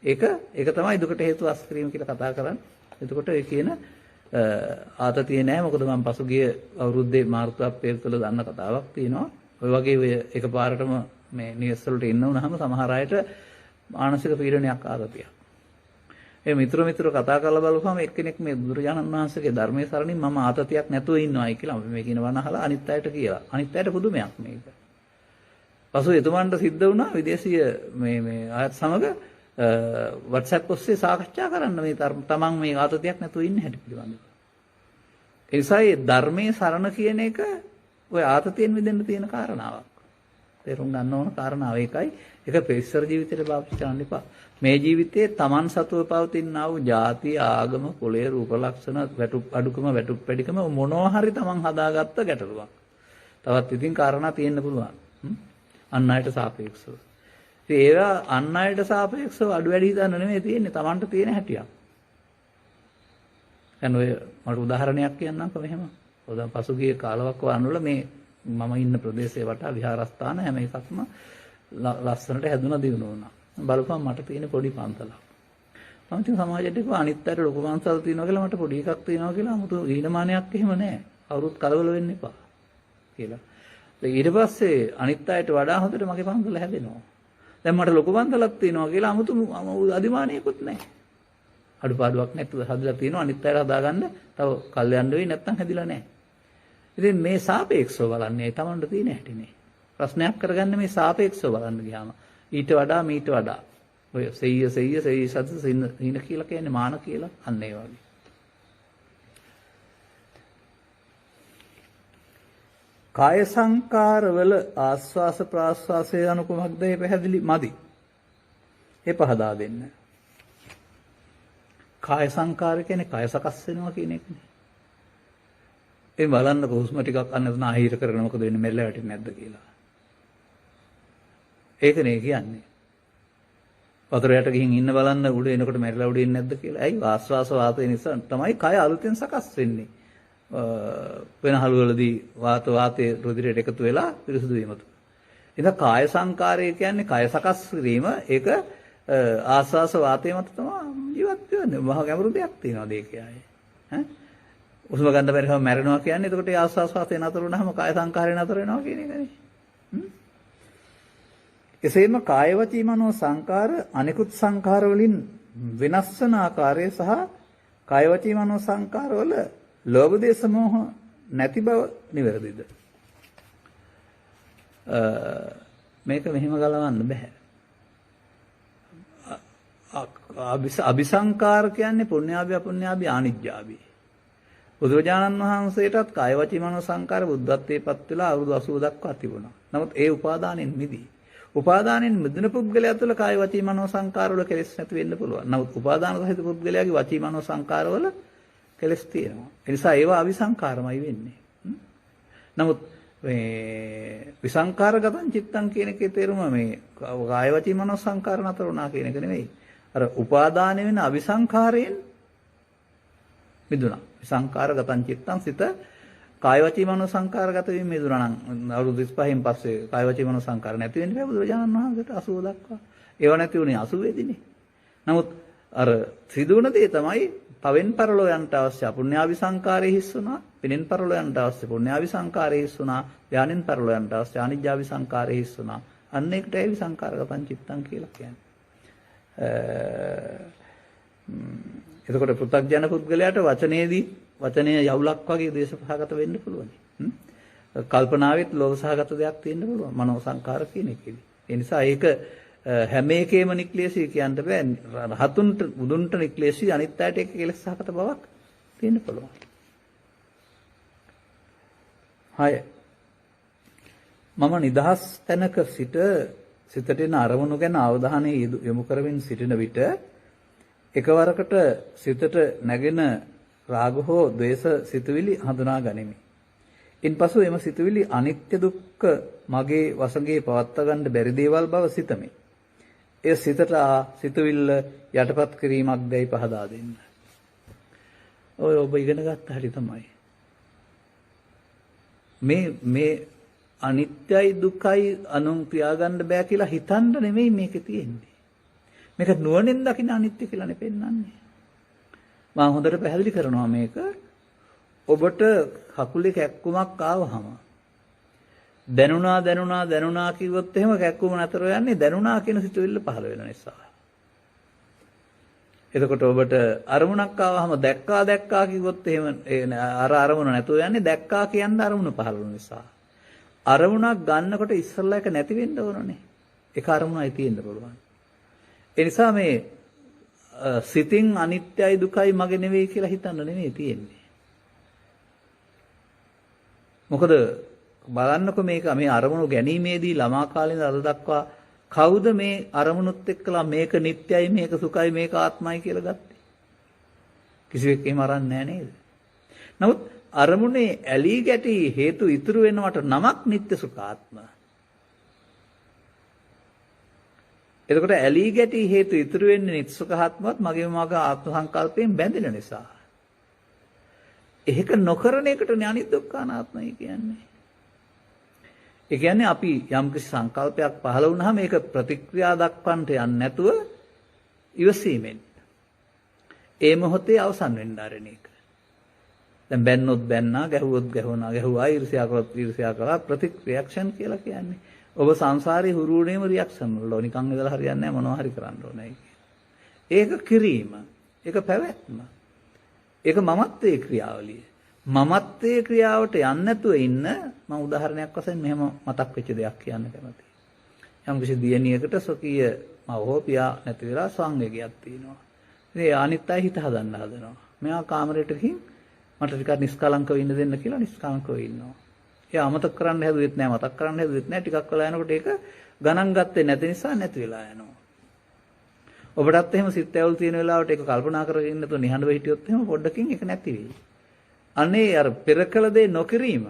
S1: ඒක තමයි දුකට හේතු අස්කිරීම කියලා කතා කරන්නේ. එතකොට ඒ කියන ආතතිය නෑ. මොකද මම පසුගිය අවුරුද්දේ මාර්තු අප්‍රේල් තුල දන්න කතාවක් තියෙනවා. ඔය වගේ ඔය එකපාරටම මේ නිවෙස් වලට එන්න වුණාම සමහර අයට මානසික පීඩනයක් ආතතියක්. ඒ මිත්‍ර කතා කරලා බලපුවම එක්කෙනෙක් මේ බුදුරජාණන් වහන්සේගේ ධර්මයේ සරණින් මම ආතතියක් නැතුව ඉන්නවායි කියලා මේ කියන වණ අහලා අනිත් අයට කියලා. අනිත් අයට පුදුමයක් මේක. පසු එතුමන්ට සිද්ධ වුණා විදේශීය මේ අයත් සමග WhatsApp ඔස්සේ සාකච්ඡා කරන්න මේ තමන් මේ ආතතියක් නැතුව ඉන්න හැටි පිළිබඳව. ඒ නිසා මේ ධර්මයේ සරණ කියන එක ඔය ආතතියෙන් මිදෙන්න තියෙන කාරණාවක්. තේරුම් ගන්න ඕන කාරණාව ඒකයි. ඒක පෙස්සර ජීවිතේට පාවිච්චි කරන්න එපා. මේ ජීවිතයේ Taman සතුව පවතිනා වූ ಜಾති, ආගම, කුලය, රූප ලක්ෂණ, වැටුප් අඩුකම, වැටුප් පැඩිකම මොනවා හරි Taman හදාගත්ත ගැටලුවක්. තවත් ඉතින් කාරණා තියෙන්න පුළුවන්. අන් අයට සාපේක්ෂව. ඉතින් ඒවා අන් අයට සාපේක්ෂව අඩු වැඩි හිතන්න නෙමෙයි තියෙන්නේ. Tamanට තියෙන හැටියක්. දැන් ඔය මට උදාහරණයක් කියන්නම්කෝ මෙහෙම. ඔය දැන් පසුගිය කාලවකවාන වල මේ මම ඉන්න ප්‍රදේශයේ වටා විහාරස්ථාන හැම එකක්ම ලස්සනට හැදුනා දිනු වුණා. බලපන් මට තියෙන පොඩි පන්සලක්. මම ඉතින් සමාජයට කිව්වා අනිත් අයට ලොකු පන්සල් තියෙනවා කියලා මට පොඩි එකක් තියෙනවා කියලා 아무තු ඊනමානයක් එහෙම නැහැ. කවුරුත් කලබල වෙන්න එපා කියලා. ඊට පස්සේ අනිත් අයට වඩා හොඳට මගේ පන්සල හැදෙනවා. දැන් මට ලොකු පන්සලක් තියෙනවා කියලා 아무තු අදිමානියකුත් නැහැ. අඩුපාඩුවක් නැතුව හදලා තියෙනවා අනිත් අයට හදාගන්න තව කල් යන්න වෙයි නැත්තම් හැදිලා නැහැ. ඉතින් මේ සාපේක්ෂව බලන්නේ තමන්ට තියෙන හැටිනේ. ප්‍රශ්නයක් කරගන්න මේ සාපේක්ෂව බලන්න ගියාම ඊට වඩා මීට වඩා ඔය සෙය්‍ය සත සින කියලා කියන්නේ මාන කියලා අන්න ඒ වගේ. කාය සංකාරවල ආස්වාස ප්‍රාස්වාසය යනු කුමක්ද ඒ පැහැදිලි මදි. ඒ පහදා දෙන්න. කාය සංකාර කියන්නේ කය සකස් වෙනවා කියන එකනේ. ඒ බලන්න හුස්ම ටිකක් අන්න නාහිර කරගෙන මොකද වෙන්නේ මෙල්ල වැටෙන්නේ නැද්ද කියලා. ඒකනේ කියන්නේ. වතුර යට ගිහින් ඉන්න බලන්න උඩ එනකොට මැරිලා උඩ ඉන්නේ නැද්ද කියලා. ඇයි ආස්වාස වාතය නිසා තමයි කය අලුතෙන් සකස් වෙන්නේ. වෙනහළු වලදී වාතයේ රුධිරයට එකතු වෙලා පිරිසුදු වීම තුළ. ඉතින් කාය සංකාරය කියන්නේ කය සකස් කිරීම ඒක ආස්වාස වාතය මත තමයි ජීවත් වෙන්නේ. මහා ගැඹුරු දෙයක් තියෙනවා දෙකේ ආයේ. ඈ උස්ම ගන්න බැරි කම මැරෙනවා කියන්නේ එතකොට ඒ ආස්වාස වාතය නතර වුණාම කාය සංකාරය නතර වෙනවා කියන එකනේ. එසේම කාය වචී මනෝ සංකාර අනිකුත් සංකාර වලින් වෙනස් වන ආකාරය සහ කාය වචී මනෝ සංකාර වල ලෝභ දේශ මොහ නැති බව නිවැරදිද? මේක මෙහෙම ගලවන්න බෑ. අபிසංකාර කියන්නේ පුණ්‍යාභි අපුණ්‍යාභි ආනිජ්ජාභි. බුදුරජාණන් වහන්සේටත් කාය වචී මනෝ සංකාර බුද්ධත්වයේපත් වෙලා අවුරුදු 80 දක්වා තිබුණා. නමුත් ඒ උපාදානෙන් මිදී. උපාදානෙන් මිදෙන පුද්ගලයා තුළ කාය වචී මනෝ සංකාර වල කෙලෙස් නැති වෙන්න පුළුවන්. නමුත් උපාදාන සහිත පුද්ගලයාගේ වචී මනෝ සංකාර වල කෙලස් තියෙනවා. ඒ නිසා ඒවා අවිසංකාරමයි වෙන්නේ. නමුත් මේ විසංකාරගතං චිත්තං කියන එකේ තේරුම මේ කාය වචී මනෝ සංකාර නතර වුණා කියන එක නෙවෙයි. අර උපාදාන වෙන අවිසංකාරයෙන් මිදුණා. විසංකාරගතං චිත්තං සිත කාය වචී මනෝ සංකාරගත වීම මිදුණා නම් අවුරුදු 35න් පස්සේ කාය වචී මනෝ සංකාර නැති වෙන්නේ බෑ බුදුරජාණන් වහන්සේට 80 දක්වා. ඒව නැති වුණේ 80 වෙදිනේ. නමුත් අර සිදුවන දේ තමයි පවෙන් පරලෝ යන්ට අවශ්‍ය අපුණ්‍යාවි සංකාරය හිස් වුණා. පිනෙන් පරලෝ යන්ට අවශ්‍ය පුණ්‍යාවි සංකාරය හිස් වුණා. ධානෙන් පරලෝ යන්ට අවශ්‍ය අනිජ්ජාවි සංකාරය හිස් වුණා. අන්න ඒකට ඒ විසංකාරගතං චිත්තං කියලා කියන්නේ. එතකොට පෘථග්ජන පුද්ගලයාට වචනේදී වචනය යවුලක් වගේ දේශපහගත වෙන්න පුළුවන්. කල්පනාවෙත් ලෝභ සහගත දෙයක් තියෙන්න පුළුවන්. මනෝ සංකාර කියන එකේදී. ඒ නිසා ඒක හැම එකේම නික්ලේශී කියන්න බෑ. රහතුන්ට බුදුන්ට නික්ලේශී අනිත් අයට ඒක කෙලෙස් සහගත බවක් තියෙන්න පුළුවන්. 6. මම නිදහස් තැනක සිට සිතට එන අරමුණු ගැන අවධානය යොමු කරමින් සිටින විට එකවරකට සිතට නැගෙන රාග හෝ ද්වේෂ සිතුවිලි හඳුනා ගනිමි. ඉන්පසු එම සිතුවිලි අනිත්‍ය දුක්ඛ මගේ වශයෙන් පවත්වා ගන්න බැරි දේවල් බව සිතමි. ඒ සිතට සිතුවිල්ල යටපත් කිරීමක් දැයි පහදා දෙන්න. ඔය ඔබ ඉගෙන ගත්ත හැටි තමයි. මේ අනිත්‍යයි දුකයි අනුන් තියාගන්න බෑ කියලා හිතන්න නෙමෙයි මේකේ තියෙන්නේ. මේක නුවණෙන් දකින්න අනිත්‍ය කියලානේ පෙන්වන්නේ. මම හොඳට පැහැදිලි කරනවා මේක. ඔබට කකුලේ කැක්කුමක් ආවහම දැනුණා කිව්වොත් එහෙම කැක්කුම නතර යන්නේ දැනුණා කියන සිතුවිල්ල පහළ වෙන නිසා. එතකොට ඔබට අරමුණක් ආවහම දැක්කා කිව්වොත් එහෙම අර අරමුණ නැතුව යන්නේ දැක්කා කියන අරමුණ පහළ වෙන නිසා. අරමුණක් ගන්නකොට ඉස්සල්ලා එක නැති වෙන්න ඕනනේ. ඒක අරමුණයි තියෙන්න පුළුවන්. ඒ නිසා මේ සිතින් අනිත්‍යයි දුකයි මගේ නෙවෙයි කියලා හිතන්න නෙවෙයි තියෙන්නේ. මොකද බලන්නකො මේක මේ අරමුණු ගැනීමේදී ළමා කාලේ ඉඳන් අද දක්වා කවුද මේ අරමුණුත් එක්කලා මේක නිට්ටයයි මේක සුඛයි මේක ආත්මයි කියලා ගත්තේ? කිසිවෙක් එහෙම අරන් නැහැ නේද? නමුත් අරමුණේ ඇලී ගැටි හේතු ඉතුරු වෙනවට නමක් නිට්ටය සුඛාත්ම. එතකොට ඇලී ගැටි හේතු ඉතුරු වෙන්නේ නිට්ටය සුඛාත්මවත් මගේ ආත්ම සංකල්පයෙන් බැඳෙන නිසා. ඒක නොකරන එකටනේ අනිදුක්ඛ අනාත්මයි කියන්නේ. ඒ කියන්නේ අපි යම්කිසි සංකල්පයක් පහළ වුණාම ඒක ප්‍රතික්‍රියා දක්වන්නට යන්නේ නැතුව ඉවසීමෙන් ඒ මොහොතේ අවසන් වෙන්න ආරණ එක. දැන් බැන්නොත් බැන්නා, ගැහුවොත් ගැහුණා, ගැහුවා, ඊර්ෂ්‍යා කරොත් ඊර්ෂ්‍යා කළා, ප්‍රතික්‍රියාක්ෂන් කියලා කියන්නේ. ඔබ සංසාරේ හුරු වුණේම රියැක්ෂන් වල. නිකන් ඉඳලා හරියන්නේ නැහැ, මොනවා හරි කරන්න ඕනේ ඒක කිරීම. ඒක පැවැත්ම. ඒක මමත්වයේ ක්‍රියාවලිය. මමත්වයේ ක්‍රියාවට යන්නේ නැතුව ඉන්න මම උදාහරණයක් වශයෙන් මෙහෙම මතක් වෙච්ච දෙයක් කියන්න කැමතියි. යම් කිසි දියණියකට ස්වකීය මව හෝ පියා නැති වෙලා සංවේගයක් තියෙනවා. ඉතින් අනිත් අය හිත හදන්න හදනවා. මෙයා කාමරයට ගිහින් මට ටිකක් නිස්කලංකව ඉන්න දෙන්න කියලා නිස්කලංකව ඉන්නවා. එයා අමතක කරන්න හැදුවෙත් නැහැ, මතක් කරන්න හැදුවෙත් නැහැ. ටිකක් වෙලා යනකොට ඒක ගණන් ගත්තේ නැති නිසා නැති වෙලා යනවා. ඔබටත් එහෙම සිත් ඇවුල් තියෙන වෙලාවට ඒක කල්පනා කරගෙන ඉන්න තු නිහඬව හිටියොත් එහෙම පොඩ්ඩකින් ඒක නැති වෙයි. අනේ අර පෙරකල දේ නොකිරීම.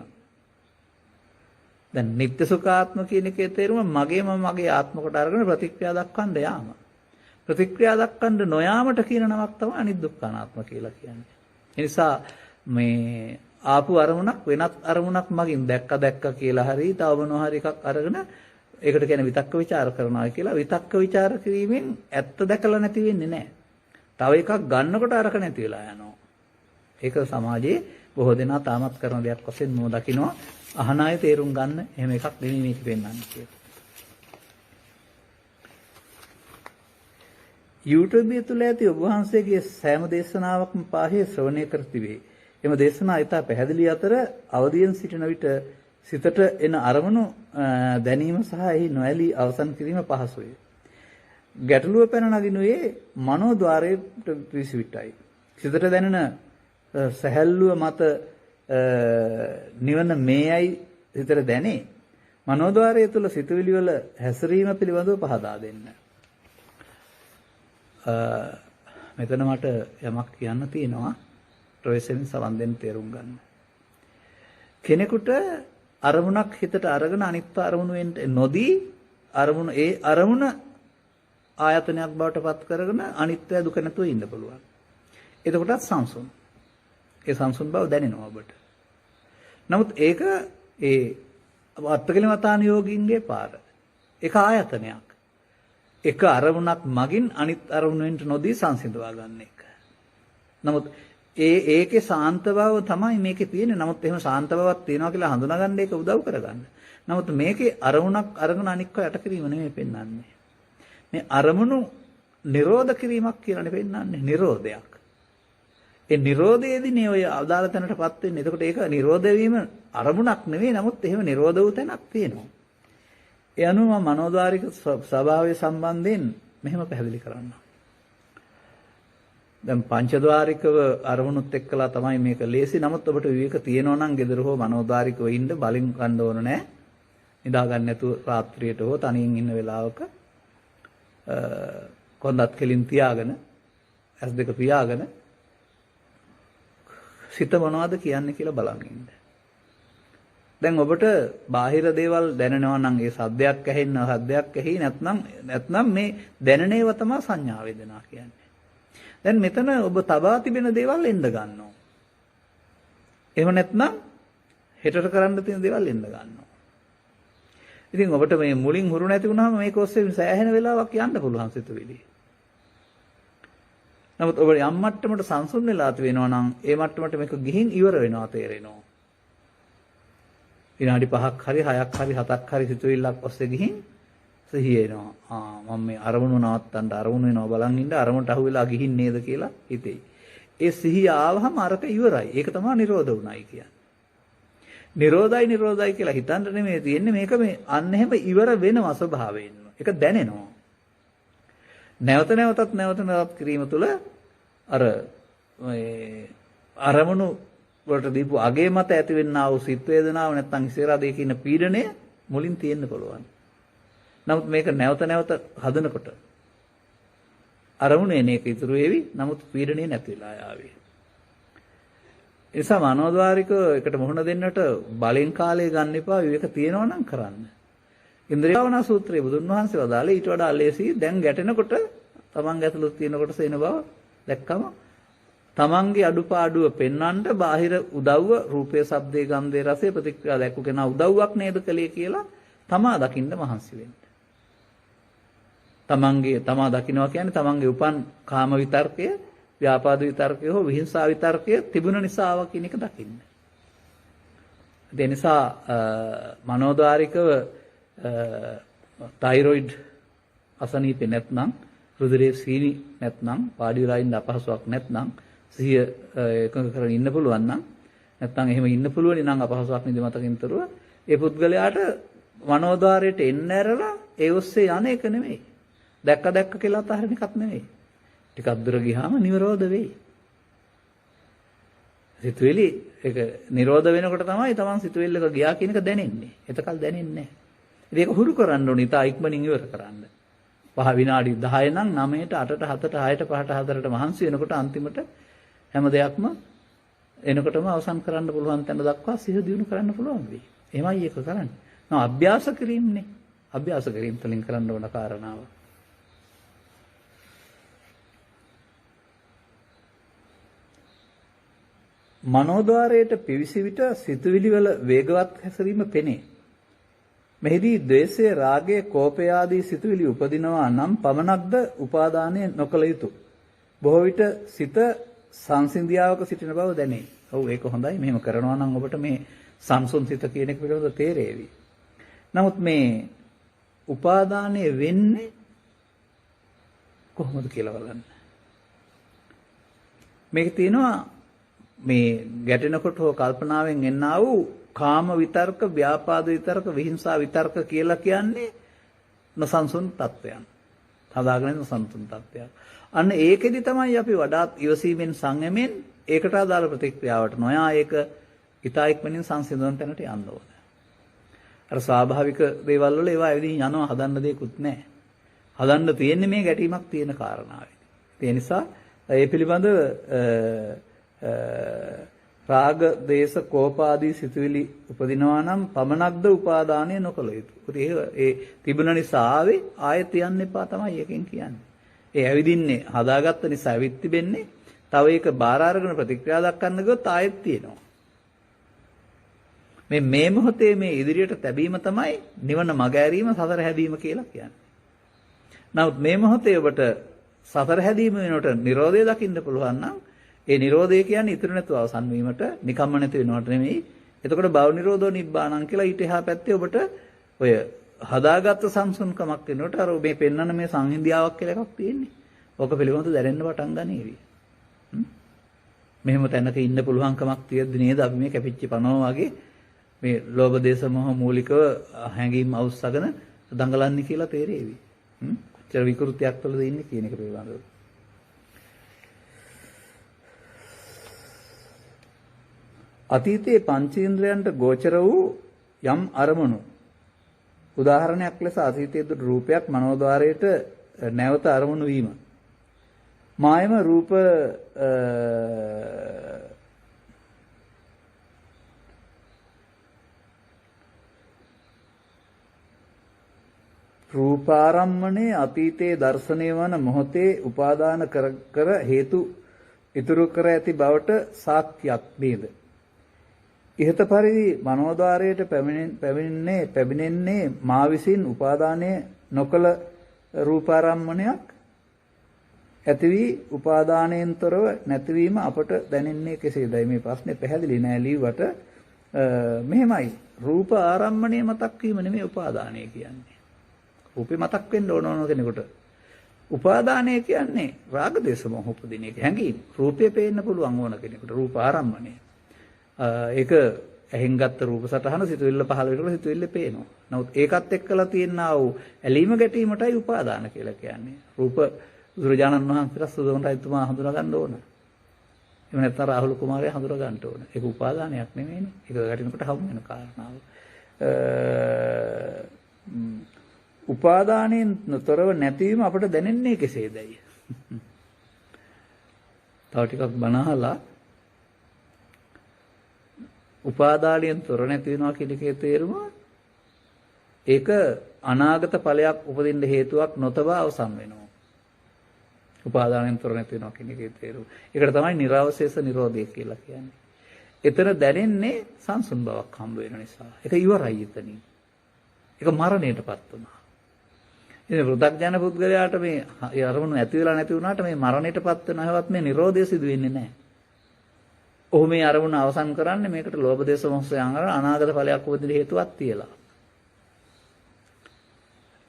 S1: දැන් නිත්‍ය සුඛාත්ම කියන එකේ තේරුම මගේ ආත්ම කොට අරගෙන ප්‍රතික්‍රියා දක්වන්න යාම. ප්‍රතික්‍රියා දක්වන්න නොයාමට කියන නමක් තමයි අනිදුක්ඛ අනාත්ම කියලා කියන්නේ. ඒ නිසා මේ ආපු අරමුණක් වෙනත් අරමුණක් මගින් දැක්ක කියලා හරි තව මොනවා හරි එකක් අරගෙන ඒකට කියන්නේ විතක්ක ਵਿਚාර කරනවා කියලා. විතක්ක ਵਿਚාර කිරීමෙන් ඇත්ත දැකලා නැති වෙන්නේ නැහැ. තව එකක් ගන්නකොට අරක නැති වෙලා යනවා. ඒක සමාජයේ බොහෝ දෙනා තාමත් කරන දෙයක් වශයෙන් මම දකිනවා. අහන අය තේරුම් ගන්න එහෙම එකක් නෙමෙයි මේක පෙන්වන්නේ කියලා. YouTube තුල ඇති ඔබ වහන්සේගේ සෑම දේශනාවක්ම පාහේ ශ්‍රවණය කර තිබේ. එම දේශනා ඊට පැහැදිලි අතර අවදියෙන් සිටින විට සිතට එන අරමුණු දැනීම සහ එහි නොඇලී අවසන් කිරීම පහසුය. ගැටලුව පැන නගිනුයේ මනෝද්වාරයට විසිවිටයි. සිතට දැනෙන සැහැල්ලුව මත නිවන මේයි සිතට දැනේ. මනෝද්වාරය තුළ සිතුවිලි වල හැසිරීම පිළිබඳව පහදා දෙන්න. මෙතන මට යමක් කියන්න තියෙනවා. ප්‍රවේශයෙන් සවන් දෙන්න තේරුම් ගන්න. කෙනෙකුට අරමුණක් හිතට අරගෙන අනිත් අරමුණු වෙන්න නොදී අරමුණ ආයතනයක් බවට පත් කරගෙන අනිත්‍ය දුක නැතුව ඉන්න පුළුවන්. එතකොටත් සංසුන්. ඒ සංසුන් බව දැනෙනවා ඔබට. නමුත් ඒක ඒ අත්කලමතාන යෝගින්ගේ පාර. ඒක ආයතනයක්. එක අරමුණක් මගින් අනිත් අරමුණ වෙන්න නොදී සංසිඳවා ගන්න එක. නමුත් ඒකේ සාන්ත බව තමයි මේකේ තියෙන්නේ. නමුත් එහෙම සාන්ත බවක් තියෙනවා කියලා හඳුනාගන්න ඒක උදව් කරගන්න. නමුත් මේකේ අරමුණක් අරගෙන අනික්ක යට කිරීම නෙමෙයි පෙන්වන්නේ. මේ අරමුණු නිරෝධ කිරීමක් කියලානේ පෙන්වන්නේ. නිරෝධයක්. ඒ නිරෝධයේදී ඔය අදාළ තැනටපත් වෙන්නේ. එතකොට ඒක නිරෝධ වීම අරමුණක් නෙවෙයි. නමුත් එහෙම නිරෝධ වූ තැනක් තියෙනවා. ඒ අනුව මනෝද්වාරික ස්වභාවය සම්බන්ධයෙන් මෙහෙම පැහැදිලි කරන්න. දැන් පංචද්වාරිකව අරමුණුත් එක්කලා තමයි මේක ලේසි. නමුත් ඔබට විවේක තියෙනවා නම් gedara හෝ මනෝද්වාරිකව ඉන්න බලින් ගන්න ඕන නැහැ. නිදා ගන්න නැතුව රාත්‍රියට හෝ තනියෙන් ඉන්න වෙලාවක කොන්දත් කෙලින් තියාගෙන S2 පියාගෙන සිත මොනවද කියන්නේ කියලා බලන් ඉන්න. දැන් ඔබට බාහිර දේවල් දැනෙනවා නම් ඒ සද්දයක් ඇහි නැත්නම් මේ දැනෙනේව තමයි සංඥා වේදනා කියන්නේ. දැන් මෙතන ඔබ තබා තිබෙන දේවල් එන්න ගන්නවා. එහෙම නැත්නම් හෙටට කරන්න තියෙන දේවල් එන්න ගන්නවා. ඉතින් ඔබට මේ මුලින් හුරු නැති වුණාම මේක ඔස්සේ සෑහෙන වෙලාවක් යන්න පුළුවන් සිතුවිලි. නමුත් ඔබ යම් මට්ටමකට සංසුන් වෙලා තියෙනවා නම් ඒ මට්ටමට මේක ගිහින් ඉවර වෙනවා තේරෙනවා. විනාඩි 5ක් හරි 6ක් හරි 7ක් හරි සිතුවිල්ලක් ඔස්සේ ගිහින් සිහිය එනවා. මම මේ අරමුණු නවත්තන්න අරමුණු වෙනවා බලන් ඉන්න අරමුණට අහු වෙලා ගිහින් නේද කියලා හිතෙයි. ඒ සිහිය ආවහම අරක ඉවරයි. ඒක තමයි නිරෝධ වුණයි කියන්නේ. නිරෝධයි කියලා හිතන්න නෙමෙයි තියෙන්නේ. මේක මේ අන්න එහෙම ඉවර වෙනවා ස්වභාවයෙන්ම. ඒක දැනෙනවා. නැවත කිරීම තුළ අර අරමුණු වලට දීපු අගේ මත ඇතිවෙනා වූ සිත් වේදනාව නැත්නම් ඉස්සරහදී කියන පීඩණය මුලින් තියෙන්න පුළුවන්. නමුත් මේක නැවත හදනකොට අරමුණේ නේක ඉතුරු වෙවි. නමුත් පීඩණය නැති වෙලා යාවේ. ඒ නිසා මනෝද්වාරික එකට මුහුණ දෙන්නට බලෙන් කාලය ගන්න එපා. විවේක තියෙනවා නම් කරන්න. ඉන්ද්‍රිය භාවනා සූත්‍රයේ බුදුන් වහන්සේ වදාළේ ඊට වඩා ලේසි. දැන් ගැටෙනකොට තමන් ඇතුළත තියෙන කොටස එන බව දැක්කම තමන්ගේ අඩුපාඩුව පෙන්වන්න බාහිර උදව්ව රූපයේ, ශබ්දයේ, ගන්ධයේ, රසයේ ප්‍රතික්‍රියා දැක්කු කෙනා උදව්වක් නේද කලේ කියලා තමා දකින්න මහන්සි වෙන්න. තමා දකින්නවා කියන්නේ තමන්ගේ උපන් කාම විතර්කය, ව්‍යාපාද විතර්කය හෝ විහිංසා විතර්කය තිබුණ නිසාව කියන එක දකින්න. ඒ නිසා මනෝද්වාරිකව තයිරොයිඩ් අසනීපේ නැත්නම්, රුධිරයේ සීනි නැත්නම්, පාඩි වෙලා ඉන්න අපහසුාවක් නැත්නම්, සිහිය එකඟ කරගෙන ඉන්න පුළුවන් නම්, නැත්නම් එහෙම ඉන්න පුළුවන් නම් අපහසුාවක් නිදි මතකින්තරව ඒ පුද්ගලයාට මනෝද්වාරයට එන්න ඇරලා ඒ ඔස්සේ යන එක නෙමෙයි. දැක්ක කියලා අතහරින එකක් නෙමෙයි. ටිකක් දුර ගියාම නිරෝධ වෙයි. සිතුවිලි ඒක නිරෝධ වෙනකොට තමයි තමන් සිතුවිල්ලක ගියා කියන එක දැනෙන්නේ. එතකල් දැනෙන්නේ නැහැ. ඉතින් ඒක හුරු කරන්න ඕනේ. ඉතා ඉක්මනින් ඉවර කරන්න. 5 විනාඩි 10 නම් 9ට 8ට 7ට 6ට 5ට 4ට මහන්සි වෙනකොට අන්තිමට හැම දෙයක්ම එනකොටම අවසන් කරන්න පුළුවන් තැන දක්වා සිහිය දියුණු කරන්න පුළුවන් වෙයි. එහෙමයි ඒක කරන්නේ. අභ්‍යාස කිරීමනේ. අභ්‍යාස කිරීම තුළින් කරන්න ඕන කාරණාව. මනෝද්වාරයට පිවිසි විට සිතුවිලි වල වේගවත් හැසිරීම පෙනේ. මෙහිදී ද්වේෂය, රාගය, කෝපය ආදී සිතුවිලි උපදිනවා නම් පමණක්ද උපාදානය නොකළ යුතුය. බොහෝ විට සිත සංසිඳියාවක සිටින බව දැනේ. ඔව් ඒක හොඳයි. මෙහෙම කරනවා නම් ඔබට මේ සංසුන් සිත කියන එක පිළිබඳව තේරෙවි. නමුත් මේ උපාදානය වෙන්නේ කොහොමද කියලා බලන්න. මේක තියෙනවා මේ ගැටෙනකොට හෝ කල්පනාවෙන් එන්නා වූ කාම විතර්ක, ව්‍යාපාද විතර්ක, විහිංසා විතර්ක කියලා කියන්නේ නොසන්සුන් තත්වයන්. හදාගෙන නොසන්සුන් තත්වයක්. අන්න ඒකෙදි තමයි අපි වඩාත් ඉවසීමෙන් සංයමෙන් ඒකට අදාළ ප්‍රතික්‍රියාවට නොයා ඒක ඊතා ඉක්මනින් සංසිඳන තැනට යන්න ඕන. අර ස්වාභාවික දේවල් වල ඒවා ඇවිදින් යනවා, හදන්න දෙයක්වත් නැහැ. හදන්න තියෙන්නේ මේ ගැටීමක් තියෙන කාරණාවෙදී. ඒ නිසා ඒ පිළිබඳව රාග, දේශ, කෝප ආදී සිතුවිලි උපදිනවා නම් පමණක්ද උපාදානය නොකළ යුතුය. ඒ තිබුණ නිසා ආවේ ආයෙත් යන්න එපා තමයි එකෙන් කියන්නේ. ඒ ඇවිදින්නේ හදාගත්ත නිසා ඇවිත් තිබෙන්නේ. තව ඒක බාර අරගෙන ප්‍රතික්‍රියා දක්වන්න ගියොත් ආයෙත් තියෙනවා. මේ මොහොතේ මේ ඉදිරියට තැබීම තමයි නිවන මග ඇරීම, සසර හැදීම කියලා කියන්නේ. නමුත් මේ මොහොතේ ඔබට සසර හැදීම වෙනකොට නිරෝධය දකින්න පුළුවන් නම් ඒ නිරෝධය කියන්නේ ඉතුරු නැතුව අවසන් වීමට, නිකම්ම නැති වෙනවට නෙමෙයි. එතකොට භව නිරෝධෝ නිබ්බාණං කියලා ඊට එහා පැත්තේ ඔබට ඔය හදාගත්ත සංසුන්කමක් වෙනකොට අර මේ පෙන්වන මේ සංහිඳියාවක් කියලා එකක් තියෙන්නේ. ඕක පිළිබඳව දැනෙන්න පටන් ගනීවි. මෙහෙම තැනක ඉන්න පුළුවන්කමක් තියෙද්දි නේද අපි මේ කැපිච්ච පනවා වගේ මේ ලෝභ දේශ මොහ මූලිකව හැඟීම් අවශ්‍යගෙන දඟලන්නේ කියලා තේරෙවි. කොච්චර විකෘතියක් වලද ඉන්නේ කියන එක පිළිබඳව. අතීතයේ පංචේන්ද්‍රයන්ට ගෝචර වූ යම් අරමුණු, උදාහරණයක් ලෙස අතීතයේ දුටු රූපයක් මනෝද්වාරයට නැවත අරමුණු වීම. මායම රූපාරම්මණේ අතීතයේ දර්ශනය වන මොහොතේ උපාදාන කර හේතු ඉතුරු කර ඇති බවට සාක්ෂියක් නේද? ඉහත පරිදි මනෝද්වාරයට පැමිණෙන්නේ මා විසින් උපාදානය නොකළ රූපාරම්මණයක් ඇති වී උපාදානයෙන් තොරව නැතිවීම අපට දැනෙන්නේ කෙසේදයි? මේ ප්‍රශ්නේ පැහැදිලි නෑ ලියුවට. මෙහෙමයි, රූප ආරම්මණය මතක් වීම නෙමෙයි උපාදානය කියන්නේ. රූපේ මතක් වෙන්න ඕන කෙනෙකුට. උපාදානය කියන්නේ රාග දේශ මොහ උපදින එක. හැඟීම් රූපේ පේන්න පුළුවන් ඕන කෙනෙකුට රූප ආරම්මණය. ඒක ඇහෙන් ගත්ත රූප සටහන සිතුවිල්ල පහළ වෙනකොට සිතුවිල්ල පේනවා. නමුත් ඒකත් එක්කලා තියෙනා වූ ඇලීම ගැටීමටයි උපාදාන කියලා කියන්නේ. රූප බුදුරජාණන් වහන්සේලා සුදොන් රජතුමා හඳුනා ගන්න ඕන. එහෙම නැත්නම් රාහුල කුමාරයා හඳුනා ගන්න ඕන. ඒක උපාදානයක් නෙමෙයිනේ. ඒක ගැටෙනකොට හමු වෙන කාරණාව. උපාදානයෙන් තොරව නැතිවීම අපට දැනෙන්නේ කෙසේදයි? තව ටිකක් බනහලා උපාදානයෙන් තොර නැති වෙනවා කියන එකේ තේරුම ඒක අනාගත ඵලයක් උපදින්න හේතුවක් නොතබා අවසන් වෙනවා. උපාදානයෙන් තොර නැති වෙනවා කියන එකේ තේරුම. ඒකට තමයි නිර්වශේෂ නිරෝධය කියලා කියන්නේ. එතන දැනෙන්නේ සංසුන් බවක් හම්බ වෙන නිසා. ඒක ඉවරයි එතනින්. ඒක මරණයටපත් වුණා. ඉතින් වෘතග්ජන පුද්ගලයාට මේ අරමුණු ඇති වෙලා නැති වුණාට මේ මරණයටපත් වෙන හැවත් මේ නිරෝධය සිදු වෙන්නේ නැහැ. ඔහු මේ අරමුණ අවසන් කරන්නේ මේකට ලෝභ දේශ මොහොත යංගන අනාගත ඵලයක් උපදින හේතුවක් තියලා.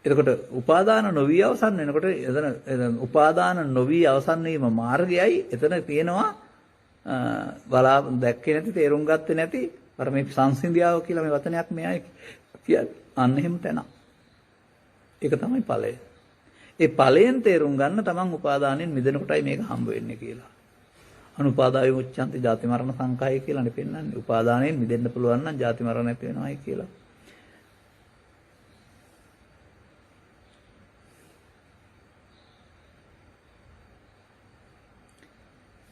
S1: එතකොට උපාදාන නොවි අවසන් වෙනකොට එතන උපාදාන නොවි අවසන් වීම මාර්ගයයි එතන තියෙනවා දැක්කේ නැති තේරුම් ගත්තේ නැති අර මේ සංසිඳියාව කියලා මේ වචනයක් මෙයයි කියන්නේ. අන්න එහෙම තැන. ඒක තමයි ඵලය. ඒ ඵලයෙන් තේරුම් ගන්න තමන් උපාදානෙන් මිදෙනකොටයි මේක හම්බ වෙන්නේ කියලා. අනුපාදාය මුච්ඡන්ති ජාති මරණ සංඛාය කියලා නෙපෙන්නන්නේ. උපාදානෙන් මිදෙන්න පුළුවන් නම් ජාති මරණ නැති වෙනවයි කියලා.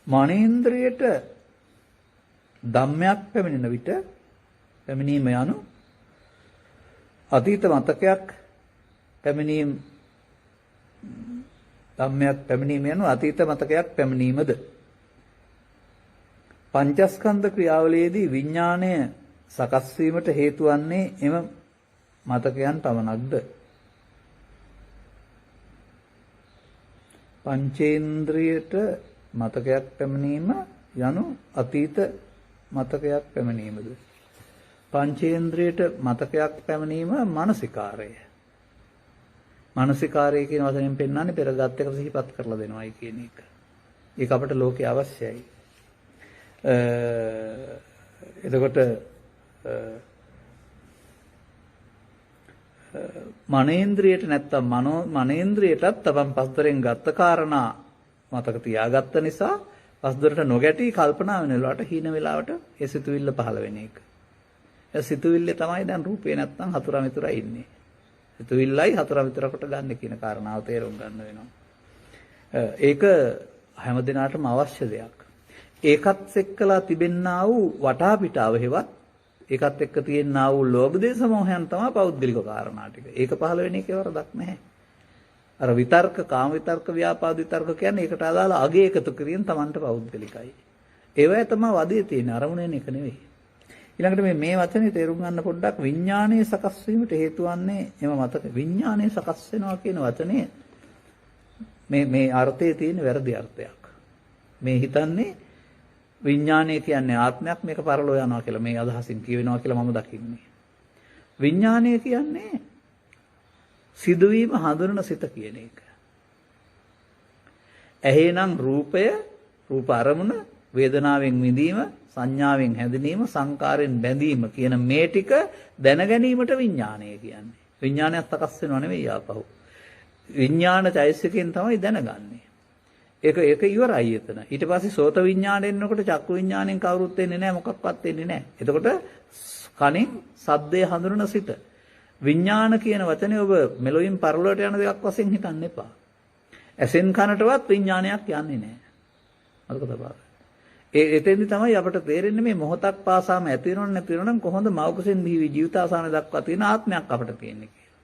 S1: මනේන්ද්‍රයට ධම්මයක් පැමිණෙන විට පැමිණීම යනු අතීත මතකයක් පැමිණීම ධම්මයක් පැමිණීම යනු අතීත මතකයක් පැමිණීමද පංචස්කන්ධ ක්‍රියාවලියේදී විඥාණය සකස් වීමට හේතු වන්නේ එම මතකයන් පමණක්ද පංචේන්ද්‍රියට මතකයක් පැමිණීම යනු අතීත මතකයක් පැමිණීමද පංචේන්ද්‍රයට මතකයක් පැමිණීම මානසිකාරය. මානසිකාරය කියන වචනයෙන් පෙන්නන්නේ පෙරගත් එක සිහිපත් කරලා දෙනවායි කියන එක. ඒක අපට ලෝකේ අවශ්‍යයි. එතකොට මනේන්ද්‍රයට නැත්තම් මනේන්ද්‍රයටත් තමන් පස්තරෙන් ගත්ත කාරණා මතක තියාගත්ත නිසා පස්දරට නොගැටි කල්පනා වෙන වෙලාවට හීන වෙලාවට ඒ සිතුවිල්ල පහළ වෙන එක. ඒ සිතුවිල්ලේ තමයි දැන් රූපේ නැත්තම් හතුරා මිතුරා ඉන්නේ. සිතුවිල්ලයි හතුරා මිතුරා කොට ගන්න කියන කාරණාව තේරුම් ගන්න වෙනවා. ඒක හැම දිනාටම අවශ්‍ය දෙයක්. ඒකත් එක්කලා තිබෙන්නා වූ වටා පිටාව හේවත් ඒකත් එක්ක තියෙනා වූ ලෝභ දේශ මොහයන් තමයි පෞද්ගලික කාරණා ටික. ඒක පහළ වෙන එකේ වරදක් නැහැ. අර විතර්ක කාම විතර්ක ව්‍යාපාද විතර්ක කියන්නේ ඒකට අදාළ අගේ එකතු කිරීම Tamanට පෞද්ගලිකයි. ඒවයි තමයි වදේ තියෙන අරමුණේන එක නෙවෙයි. ඊළඟට මේ වචනේ තේරුම් ගන්න පොඩ්ඩක් විඥානයේ සකස් වීමට හේතු වන්නේ එම මතක විඥානයේ සකස් වෙනවා කියන වචනේ මේ අර්ථයේ තියෙන වැරදි අර්ථයක්. මේ හිතන්නේ විඥානය කියන්නේ ආත්මයක් මේක පරලෝ යනවා කියලා මේ අදහසින් කියවෙනවා කියලා මම දකින්නේ. විඥානය කියන්නේ සිදුවීම හඳුනන සිත කියන එක. ඇහෙනම් රූපය, රූප අරමුණ, වේදනාවෙන් විඳීම, සංඥාවෙන් හැඳිනීම, සංකාරයෙන් බැඳීම කියන මේ ටික දැන ගැනීමට විඥානය කියන්නේ. විඥානයක් සකස් වෙනව නෙවෙයි ආපහු. විඥාන චෛතසිකයෙන් තමයි දැනගන්නේ. ඒක ඉවරයි එතන. ඊට පස්සේ සෝත විඥාණය එනකොට චක්කු විඥාණයෙන් කවුරුත් එන්නේ නැහැ මොකක්වත් එන්නේ නැහැ. එතකොට කනින් සද්දේ හඳුනන සිත. විඥාන කියන වචනේ ඔබ මෙලොවින් පරලොවට යන දෙයක් වශයෙන් හිතන්න එපා. ඇසෙන් කනටවත් විඥානයක් යන්නේ නැහැ. අදක තබා. එතෙන්දි තමයි අපට තේරෙන්නේ මේ මොහොතක් පාසාම ඇති වෙනව නැති වෙනව නම් කොහොමද මෞකසෙන් දීවි ජීවිතාසන දක්වා තියෙන ආත්මයක් අපට තියෙන්නේ කියලා.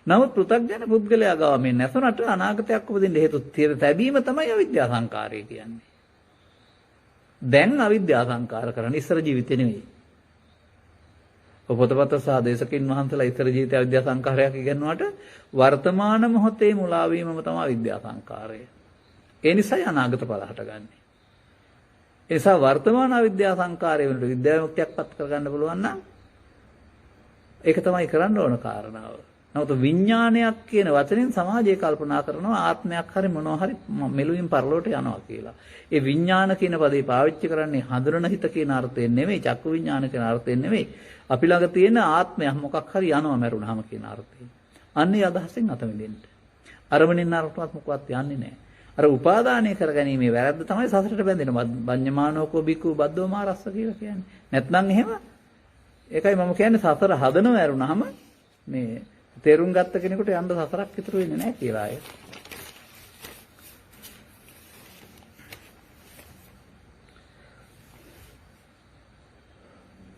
S1: නමුත් පෘථග්ජන පුද්ගලයා ගාව මේ නැසුණට අනාගතයක් උපදින්න හේතු තැබීම තමයි අවිද්‍යා සංකාරය කියන්නේ. දැන් අවිද්‍යා සංකාර කරන්නේ ඉස්සර ජීවිතේ නෙවෙයි. පොතපත සහ දේශකින් වහන්සලා ඉතර ජීවිතය විද්‍යා සංකාරයක් ඉගෙනුවාට වර්තමාන මොහොතේ මුලා වීමම තමයි විද්‍යා සංකාරය. ඒ නිසායි අනාගත ඵල හටගන්නේ. ඒ නිසා වර්තමාන විද්‍යා සංකාරය වෙනුවට විද්‍යා විමුක්තියක්පත් කරගන්න පුළුවන් නම් ඒක තමයි කරන්න ඕන කාරණාව. නමුත් විඥානයක් කියන වචනෙන් සමාජය කල්පනා කරනවා ආත්මයක් හරි මොනවා හරි මෙලුවින් පරලොවට යනවා කියලා. ඒ විඥාන කියන පදේ පාවිච්චි කරන්නේ හඳුනන හිත කියන අර්ථයෙන් නෙමෙයි, චක්කු විඥාන කියන අර්ථයෙන් නෙමෙයි. අපි ළඟ තියෙන ආත්මයක් මොකක් හරි යනවා මරුණාම කියන අර්ථයෙන්. අන්නේ අදහසෙන් අත මිදෙන්න. අරමුණින් අර්ථවත් මොකවත් යන්නේ නැහැ. අර උපාදානය කරගැනීමේ වැරද්ද තමයි සසරට බැඳෙන බඤ්ඤමානෝකෝ බිකු බද්දෝ මාරස්ස කියලා කියන්නේ. නැත්නම් එහෙම ඒකයි මම කියන්නේ සසර හදනව ඇරුණාම මේ තේරුම් ගත්ත කෙනෙකුට යන්න සසරක් ඉතුරු වෙන්නේ නැහැ කියලා අය.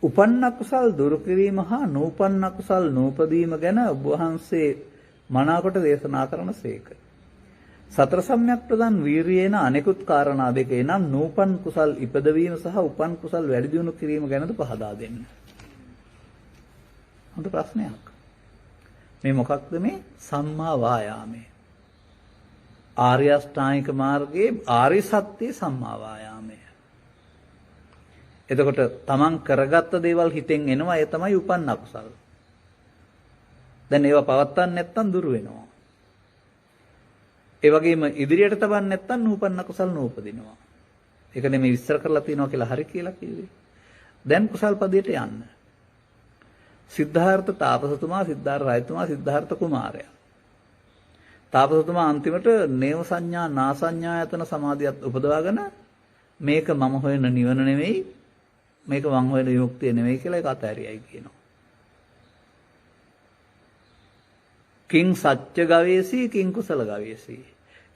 S1: උපන්න කුසල් දුරු කිරීම හා නූපන්න කුසල් නූපදීම ගැන ඔබ වහන්සේ මනාකොට දේශනා කරනසේක. සතර සම්‍යක් ප්‍රදාන් වීරියේන අනෙකුත් කාරණා දෙකේ නම් නූපන් කුසල් ඉපදවීම සහ උපන් කුසල් වැඩි දියුණු කිරීම ගැනද පහදා දෙන්න. හොඳ ප්‍රශ්නයක්. මේ මොකක්ද මේ සම්මා වායාමය? ආර්ය අෂ්ටාංගික මාර්ගයේ ආර්ය සත්‍ය සම්මා වායාමය. එතකොට තමන් කරගත්ත දේවල් හිතෙන් එනවා ඒ තමයි උපන් අකුසල්. දැන් ඒවා පවත්තන්න නැත්තම් දුරු වෙනවා. ඒ වගේම ඉදිරියට තබන්න නැත්තම් නූපන්න කුසල් නූපදිනවා. ඒක නෙමෙයි විස්තර කරලා තියෙනවා කියලා හරි කියලා කිව්වේ. දැන් කුසල් පදයට යන්න. සිද්ධාර්ථ තාපසතුමා, සිද්ධාර්ථ රජතුමා, සිද්ධාර්ථ කුමාරයා. තාපසතුමා අන්තිමට නේව සංඥා නා සංඥායතන සමාධියත් උපදවාගෙන මේක මම හොයන නිවන නෙමෙයි, මේක මං හොයන විමුක්තිය නෙමෙයි කියලා ඒක අතහැරියයි කියනවා. කිං සත්‍ය ගවේසී කිං කුසල ගවේසී.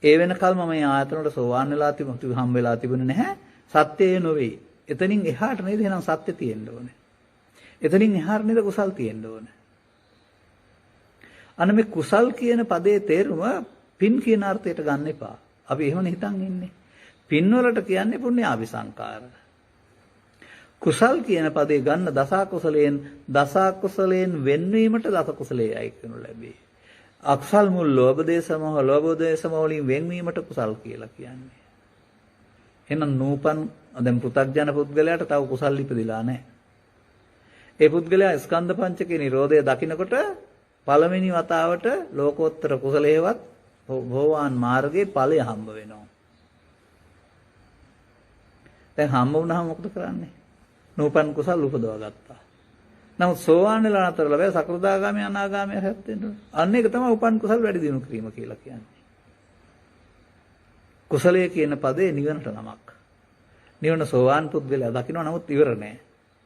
S1: ඒ වෙනකල් මම මේ ආයතන වල සෝවාන් වෙලා තිබුණු හම් වෙලා තිබුණේ නැහැ. සත්‍යය නොවේ. එතනින් එහාට නේද එහෙනම් සත්‍ය තියෙන්න ඕනේ. එතනින් එහාට නේද කුසල් තියෙන්න ඕනේ. අන්න මේ කුසල් කියන පදේ තේරුම පින් කියන අර්ථයට ගන්න එපා. අපි එහෙමනේ හිතන් ඉන්නේ. පින් වලට කියන්නේ පුණ්‍යාභිසංකාර. කුසල් කියන පදේ ගන්න දසකුසලයෙන් වෙන්වීමට දසකුසලයයි කියනු ලැබේ. අකුසල් මුල් ලෝභ දේශ මොහ වලින් වෙන්වීමට කුසල් කියලා කියන්නේ. එහෙනම් නූපන් දැන් පෘථග්ජන පුද්ගලයාට තව කුසල් ඉපදිලා නැහැ. ඒ පුද්ගලයා ස්කන්ධ පංචකේ නිරෝධය දකිනකොට පළවෙනි වතාවට ලෝකෝත්තර කුසලයේවත් භෝවාන් මාර්ගයේ ඵලය හම්බ වෙනවා. දැන් හම්බ වුණාම මොකද කරන්නේ? නූපන් කුසල් උපදවා ගත්තා. නමුත් සෝවාන් වෙලා නතර ලැබෙ සකෘදාගාමී අනාගාමී රහත් වෙන්න ඕන. අන්න ඒක තමයි උපන් කුසල් වැඩි දියුණු කිරීම කියලා කියන්නේ. කුසලයේ කියන පදේ නිවනට නමක්. නිවන සෝවාන් පුද්ගලයා දකිනවා නමුත් ඉවර නෑ.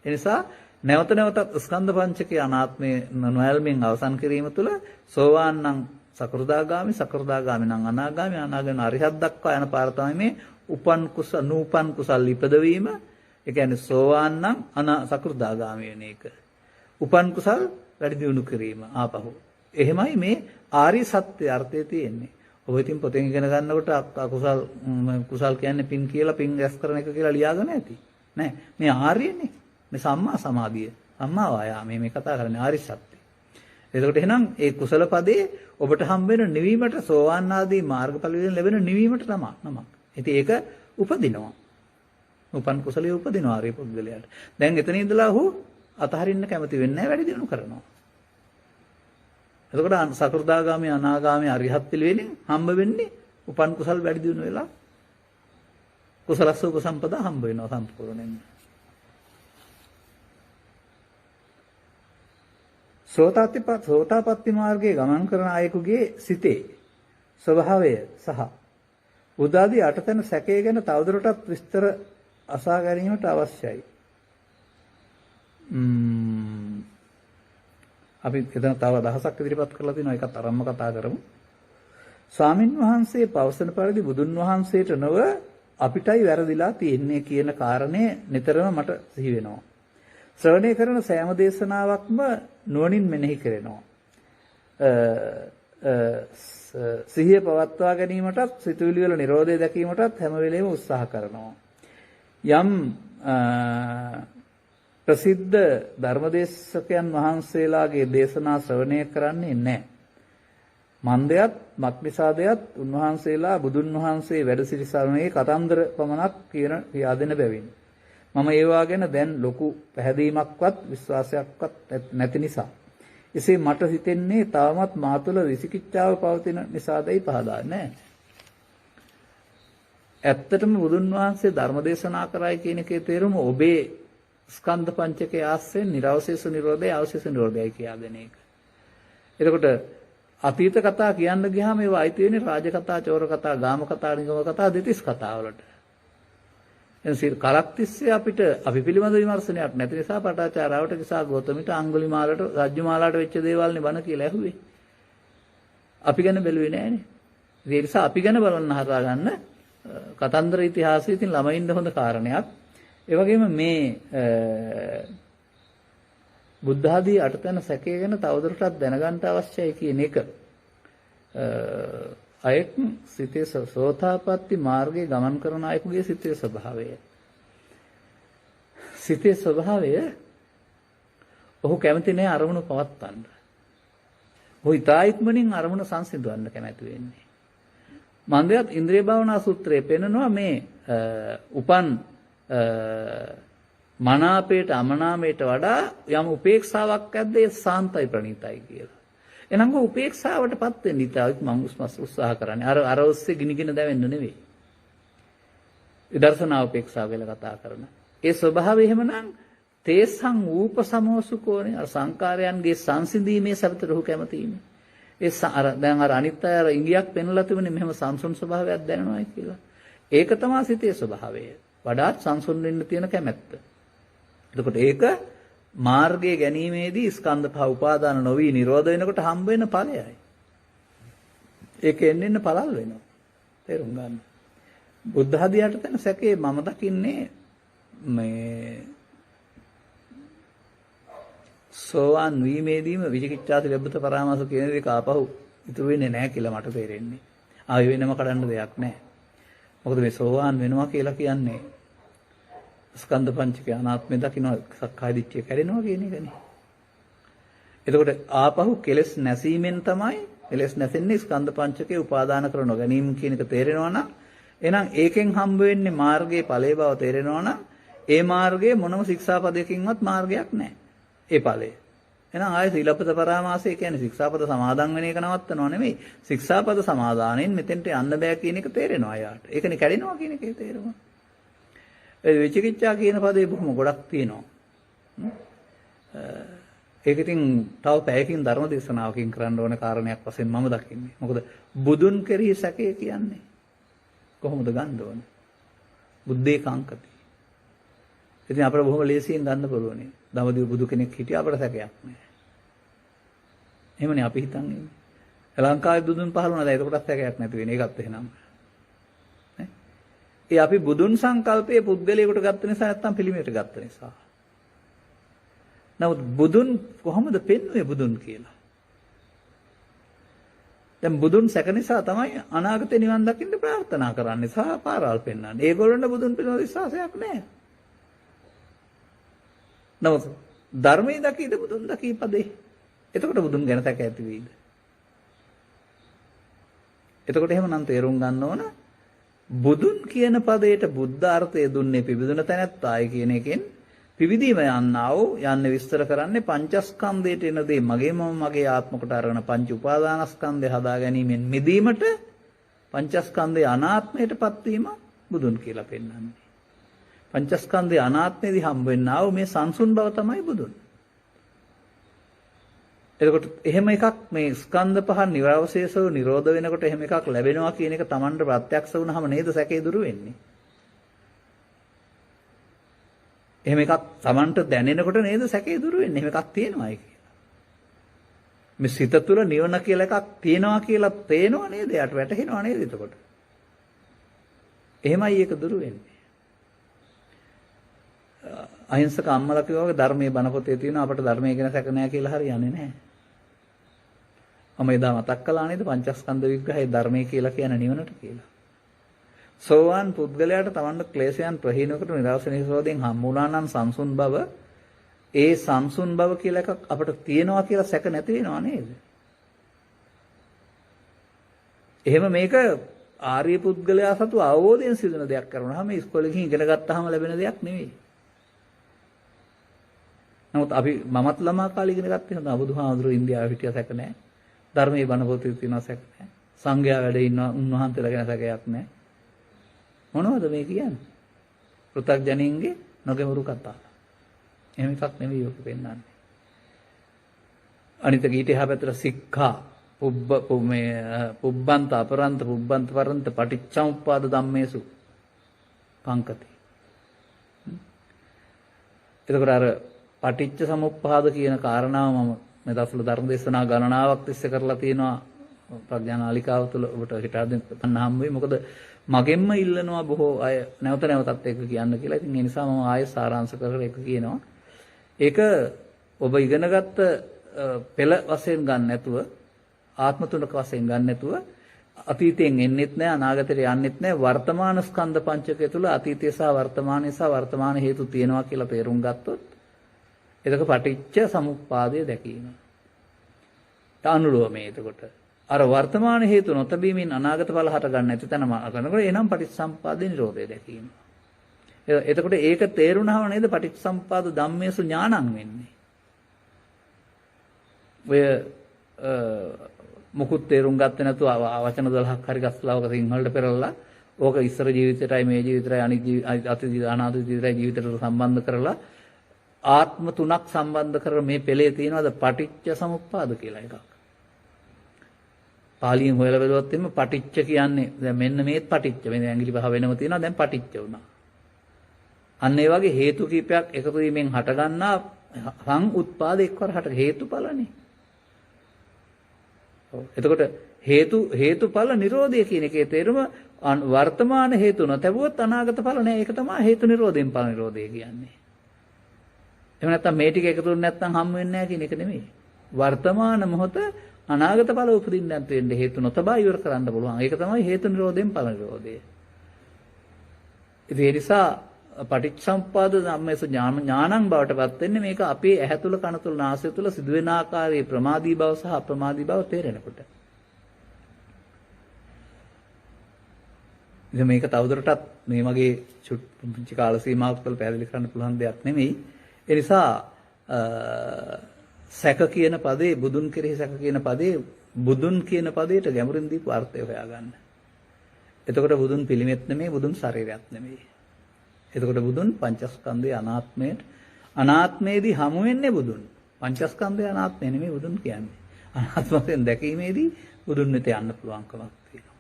S1: ඒ නිසා නැවත නැවතත් ස්කන්ධ පංචකයේ අනාත්මය නොයල්මින් අවසන් කිරීම තුළ සෝවාන් නම් සකෘදාගාමී නම් අනාගාමී අරිහත් දක්වා යන පාර තමයි මේ උපන් කුසල නූපන් කුසල් ඉපදවීම. ඒ කියන්නේ සෝවාන් නම් සකෘදාගාමී වෙන එක. උපන් කුසල් වැඩි දියුණු කිරීම ආපහු. එහෙමයි මේ ආර්ය සත්‍ය අර්ථය තියෙන්නේ. ඔබ ඉතින් පොතෙන් ඉගෙන ගන්නකොට අකුසල් කුසල් කියන්නේ පින් කියලා පින් රැස් කරන එක කියලා ලියාගෙන ඇති. නෑ මේ ආර්යනේ. මේ සම්මා සමාධිය. සම්මා වායාමයේ මේ කතා කරන්නේ ආර්ය සත්‍ය. එතකොට එහෙනම් ඒ කුසල පදේ ඔබට හම්බ වෙන නිවීමට සෝවාන් ආදී මාර්ගඵල වලින් ලැබෙන නිවීමට නමක්. ඉතින් ඒක උපදිනවා. උපන් කුසලයේ උපදිනවා ආර්ය පුද්ගලයාට. දැන් එතන ඉඳලා ඔහු අතහරින්න කැමති වෙන්නේ නැහැ වැඩි දියුණු කරනවා. එතකොට සකෘදාගාමී අනාගාමී අරිහත් පිළිවෙලින් හම්බ වෙන්නේ උපන් කුසල් වැඩි දියුණු වෙලා කුසලස්ස උපසම්පදා හම්බ වෙනවා සම්පූර්ණයෙන්ම. සෝතාපට්ටි මාර්ගයේ ගමන් කරන අයෙකුගේ සිතේ ස්වභාවය සහ උදාදී අටතන සැකය ගැන තවදුරටත් විස්තර අසා ගැනීමට අවශ්‍යයි. අපි එතන තව අදහසක් ඉදිරිපත් කරලා තිනවා ඒකත් අරම්ම කතා කරමු. ස්වාමින් වහන්සේ පවසන පරිදි බුදුන් වහන්සේට නොව අපිටයි වැරදිලා තියෙන්නේ කියන කාරණය නිතරම මට සිහි වෙනවා. ශ්‍රවණය කරන සෑම දේශනාවක්ම නුවණින් මෙනෙහි කරනවා. සිහිය පවත්වා ගැනීමටත් සිතුවිලි වල නිරෝධය දැකීමටත් හැම වෙලේම උත්සාහ කරනවා. යම් ප්‍රසිද්ධ ධර්මදේශකයන් වහන්සේලාගේ දේශනා ශ්‍රවණය කරන්නේ නැහැ. මන්දයත් මක්නිසාදයත් උන්වහන්සේලා බුදුන් වහන්සේ වැඩ සිටි සමයේ කතන්දර පමණක් කියා දෙන බැවින් මම ඒවා ගැන දැන් ලොකු පැහැදීමක්වත් විශ්වාසයක්වත් නැති නිසා එසේ මට හිතෙන්නේ තවමත් මා තුළ විචිකිච්ඡාව පවතින නිසාදයි පහදා නැහැ. ඇත්තටම බුදුන් වහන්සේ ධර්ම දේශනා කරයි කියන එකේ තේරුම ඔබේ ස්කන්ධ පංචකයේ ආශ්‍රයෙන් නිරවශේෂ නිරෝධය අවශේෂ නිරෝධයයි කියා දෙන එක. එතකොට අතීත කතා කියන්න ගියාම ඒවා අයිති වෙන්නේ රාජ කතා, චෝර කතා, ගාම කතා, නිගම කතා, දෙතිස් කතා වලට. එනිසා කලක් තිස්සේ අපිට අපි පිළිබඳ විමර්ශනයක් නැති නිසා පටාචාරාවට කිසා ගෞතමිට අඟුලිමාලට රජ්ජුමාලාට වෙච්ච දේවල්නේ බන කියලා ඇහුවේ. අපි ගැන බැලුවේ නෑනේ. ඒ නිසා අපි ගැන බලන්න හදා ගන්න කතන්දර ඉතිහාසයේ ඉතින් ළමයින්ද හොඳ කාරණයක්. ඒ වගේම මේ බුද්ධ ආදී අටතන සැකය ගැන තවදුරටත් දැනගන්න අවශ්‍යයි කියන එක අයෙක් සිතේ සෝතාපට්ටි මාර්ගයේ ගමන් කරන අයෙකුගේ සිතේ ස්වභාවය. සිතේ ස්වභාවය ඔහු කැමති නෑ අරමුණු පවත්වන්න. ඔහු ඊතා ඉක්මනින් අරමුණ සංසිඳවන්න කැමති වෙන්නේ. මන්දයත් ඉන්ද්‍රිය භාවනා සූත්‍රයේ පෙන්නනවා මේ උපන් මනාපයට අමනාපයට වඩා යම් උපේක්ෂාවක් ඇද්ද ඒ සාන්තයි ප්‍රණීතයි කියලා. එහෙනම් උපේක්ෂාවටපත් වෙන්න ඉතාලත් මම උත්සාහ කරන්නේ. අර ඔස්සේ ගිනිගෙන දැවෙන්න නෙවෙයි. විදර්ශනා උපේක්ෂාව කියලා කතා කරන. ඒ ස්වභාවය එහෙමනම් තේසං ූපසමෝසුකෝනේ අර සංකාරයන්ගේ සංසිඳීමේ සැපතට ඔහු කැමතියිනේ. දැන් අර අනිත් අය අර ඉංගියක් පෙන්ලා තිබුණේ මෙහෙම සංසුන් ස්වභාවයක් දැනනවායි කියලා. ඒක තමයි සිතේ ස්වභාවය. වඩාත් සංසුන් වෙන්න තියෙන කැමැත්ත. එතකොට ඒක මාර්ගයේ ගැනීමේදී ස්කන්ධ පහ උපාදාන නොවි නිරෝධ වෙනකොට හම්බ වෙන ඵලයයි. ඒක එන්න පළල් වෙනවා. තේරුම් ගන්න. බුද්ධ හදියට තන සැකේ මම දකින්නේ මේ සෝවාන් වීමේදීම විචිකිච්ඡාති ලැබත පරාමාස කියන දේ කාපහු ඉතුරු වෙන්නේ නැහැ කියලා මට තේරෙන්නේ. ආයෙ වෙනම කඩන්න දෙයක් නැහැ. මොකද මේ සෝවාන් වෙනවා කියලා කියන්නේ ස්කන්ධ පංචකය අනාත්මය දකින්න සක්කාය දිට්ඨිය කැඩෙනවා කියන එකනේ. එතකොට ආපහු කෙලස් නැසීමෙන් තමයි කෙලස් නැසෙන්නේ ස්කන්ධ පංචකේ උපාදාන කර නොගැනීම කියන එක තේරෙනවා නම් එහෙනම් ඒකෙන් හම්බ වෙන්නේ මාර්ගයේ ඵලයේ බව තේරෙනවා නම් ඒ මාර්ගයේ මොනම ශික්ෂාපදයකින්වත් මාර්ගයක් නැහැ. ඒ ඵලය. එහෙනම් ආයේ සීලපද පරාමාසය කියන්නේ ශික්ෂාපද සමාදන් වෙන එක නවත්තනවා නෙමෙයි. ශික්ෂාපද සමාදානෙන් මෙතෙන්ට යන්න බෑ කියන එක තේරෙනවා යාට. ඒකනේ කැඩෙනවා කියන එකේ තේරුම. ඒ විචිකිච්ඡා කියන පදේ බොහොම ගොඩක් තියෙනවා. ඒක ඉතින් තව පැයකින් ධර්ම දේශනාවකින් කරන්න ඕන කාරණයක් වශයෙන් මම දකින්නේ. මොකද බුදුන් කෙරෙහි සැකය කියන්නේ කොහොමද ගන්න ඕන? බුද්ධේ කාංකති. ඉතින් අපිට බොහොම ලේසියෙන් ගන්න පුළුවනේ. දඹදිව බුදු කෙනෙක් හිටියා අපට සැකයක් නැහැ. එහෙමනේ අපි හිතන්නේ. ලංකාවේ බුදුන් පහළ වුණාද? ඒකටත් සැකයක් නැති වෙන්නේ. ඒකත් එහෙනම්. ඒ අපි බුදුන් සංකල්පයේ පුද්ගලයාට ගත්ත නිසා නැත්තම් පිළිමයට ගත්ත නිසා. නමුත් බුදුන් කොහොමද පෙන්වන්නේ බුදුන් කියලා? දැන් බුදුන් සැක නිසා තමයි අනාගතේ නිවන් දකින්න ප්‍රාර්ථනා කරන්නේ සහ පාරාල් පෙන්වන්නේ. ඒගොල්ලන්ට බුදුන් පිළිබඳ විශ්වාසයක් නැහැ. නමුත් ධර්මයේ දකීද බුදුන් දකී පදේ. එතකොට බුදුන් ගැන සැක ඇති වෙයිද? එතකොට එහෙමනම් තේරුම් ගන්න ඕන බුදුන් කියන පදයට බුද්ධ අර්ථය දුන්නේ පිබිදුන තැනැත්තායි කියන එකෙන් පිවිදීම යන්නා වූ යන්නේ විස්තර කරන්නේ පංචස්කන්ධයට එන දේ මගේ ආත්ම කොට අරගෙන පංච උපාදානස්කන්ධය හදා ගැනීමෙන් මිදීමට පංචස්කන්ධයේ අනාත්මයටපත් වීම බුදුන් කියලා පෙන්වන්නේ. පංචස්කන්ධයේ අනාත්මයේදී හම්බ වෙන්නා වූ මේ සංසුන් බව තමයි බුදුන්. එතකොට එහෙම එකක් මේ ස්කන්ධ පහ නිර්වශේෂව නිරෝධ වෙනකොට එහෙම එකක් ලැබෙනවා කියන එක Tamanට ප්‍රත්‍යක්ෂ වුණාම නේද සැකේ දුරු වෙන්නේ. එහෙම එකක් Tamanට දැනෙනකොට නේද සැකේ දුරු වෙන්නේ. එහෙම එකක් තියෙනවායි කියලා. මේ සිත තුළ නිවන කියලා එකක් තියෙනවා කියලා පේනවා නේද? යට වැටහෙනවා නේද එතකොට? එහෙමයි ඒක දුරු වෙන්නේ. අහිංසක අම්මලා කිව්වා වගේ ධර්මයේ බණ පොතේ තියෙනවා අපට ධර්මයේ ගැන සැක නැහැ කියලා හරියන්නේ නැහැ. මම එදා මතක් කළා නේද පංචස්කන්ධ විග්‍රහයේ ධර්මයේ කියලා කියන නිවනට කියලා. සෝවාන් පුද්ගලයාට තමන්ගේ ක්ලේශයන් ප්‍රහීනකට නිරාසනිසෝදෙන් හම්බුණා නම් සංසුන් බව ඒ සංසුන් බව කියලා එකක් අපට තියෙනවා කියලා සැක නැති වෙනවා නේද? එහෙම මේක ආර්ය පුද්ගලයා සතු අවබෝධයෙන් සිදුන දෙයක් කරනවාම ඉස්කෝලේකින් ඉගෙන ගත්තාම ලැබෙන දෙයක් නෙවෙයි. නමුත් අපි මමත් ළමා කාලේ ඉගෙන ගත්තේ හොඳ බුදුහාමුදුරුවෝ ඉන්දියාවේ හිටියා සැක නැහැ. ධර්මයේ බණ පොතේ තියෙනවා සැක නැහැ. සංඝයා වැඩ ඉන්නවා උන්වහන්සේලා ගැන සැකයක් නැහැ. මොනවද මේ කියන්නේ? පෘථග්ජනින්ගේ නොගැඹුරු කතා. එහෙම එකක් නෙවෙයි ඔක පෙන්නන්නේ. අනිත ඊට එහා පැත්තට සික්ඛා පුබ්බන්ත අපරන්ත පුබ්බන්ත පරන්ත පටිච්චසමුප්පාද ධම්මේසු පංකති. එතකොට අර පටිච්ච සමුප්පාද කියන කාරණාව මම මේ දවස්වල ධර්ම දේශනා ගණනාවක් තිස්සේ කරලා තියෙනවා ප්‍රඥා නාලිකාව තුළ ඔබට හිතා දෙන්න හම් වෙයි. මොකද මගෙන්ම ඉල්ලනවා බොහෝ අය නැවත නැවතත් ඒක කියන්න කියලා. ඉතින් ඒ නිසා මම ආයෙත් සාරාංශ කරලා ඒක කියනවා. ඒක ඔබ ඉගෙනගත්ත පෙළ වශයෙන් ගන්න නැතුව ආත්ම තුනක වශයෙන් ගන්න නැතුව අතීතයෙන් එන්නෙත් නැහැ අනාගතයට යන්නෙත් නැහැ වර්තමාන ස්කන්ධ පංචකය තුල අතීතය සහ වර්තමානය සහ වර්තමාන හේතු තියෙනවා කියලා තේරුම් ගත්තොත් එතක පටිච්ච සමුප්පාදය දැකීම. අනුලෝමයේ එතකොට අර වර්තමාන හේතු නොතබීමින් අනාගත ඵල හට ගන්න නැති තැනම කරනකොට එනම් පටිච්චසමුප්පාදේ නිරෝධය දැකීම. එතකොට ඒක තේරුණාම නේද පටිච්චසමුප්පාද ධම්මේසු ඥානං වෙන්නේ. ඔය මුකුත් තේරුම් ගත්තේ නැතුව වචන 12ක් හරි ගස්ලාවක සිංහලට පෙරලලා ඕක ඉස්සර ජීවිතයටයි මේ ජීවිතයටයි අතීත අනාගත ජීවිතයටයි ජීවිතයට සම්බන්ධ කරලා ආත්ම තුනක් සම්බන්ධ කරලා මේ පෙළේ තියෙනවාද පටිච්ච සමුප්පාද කියලා එකක්. පාලියෙන් හොයලා බැලුවොත් එimhe පටිච්ච කියන්නේ දැන් මෙන්න මේත් පටිච්ච මේ ඇඟිලි පහ වෙනම තියෙනවා දැන් පටිච්ච වුණා. අන්න ඒ වගේ හේතු කීපයක් එකතු වීමෙන් හටගන්නා සං උත්පාද එක්වර හට හේතුඵලනේ. එතකොට හේතුඵල නිරෝධය කියන එකේ තේරුම වර්තමාන හේතු නැතවුවොත් අනාගත ඵල නෑ. ඒක තමයි හේතු නිරෝධයෙන් ඵල නිරෝධය කියන්නේ. එහෙම නැත්නම් මේ ටික එකතු වෙන්නේ නැත්නම් හම් වෙන්නේ නැහැ කියන එක නෙමෙයි. වර්තමාන මොහොත අනාගත ඵල උපදින්න නැත් වෙන්න හේතු නොතබා ඉවර කරන්න පුළුවන්. ඒක තමයි හේතු නිරෝධයෙන් ඵල නිරෝධය. ඒ නිසා පටිච්චසමුප්පාද ධම්මේසු ඥානං බවටපත් වෙන්නේ මේක අපේ ඇහැ තුල කන තුල නාසය තුල සිදුවෙන ආකාරයේ ප්‍රමාදී බව සහ අප්‍රමාදී බව තේරෙනකොට. ඉතින් මේක තවදුරටත් මේ වගේ පුංචි කාල සීමාවක් තුළ පැහැදිලි කරන්න පුළුවන් දෙයක් නෙමෙයි. ඒ නිසා සැක කියන පදේ බුදුන් කෙරෙහි සැක කියන පදේ බුදුන් කියන පදයට ගැඹුරින් දීපු අර්ථය හොයාගන්න. එතකොට බුදුන් පිළිමෙත් නෙමෙයි බුදුන් ශරීරයක් නෙමෙයි. එතකොට බුදුන් පංචස්කන්ධයේ අනාත්මයේදී හමු වෙන්නේ බුදුන්. පංචස්කන්ධයේ අනාත්මය නෙමෙයි බුදුන් කියන්නේ. අනාත්මයෙන් දැකීමේදී බුදුන් වෙත යන්න පුළුවන්කමක් තියෙනවා.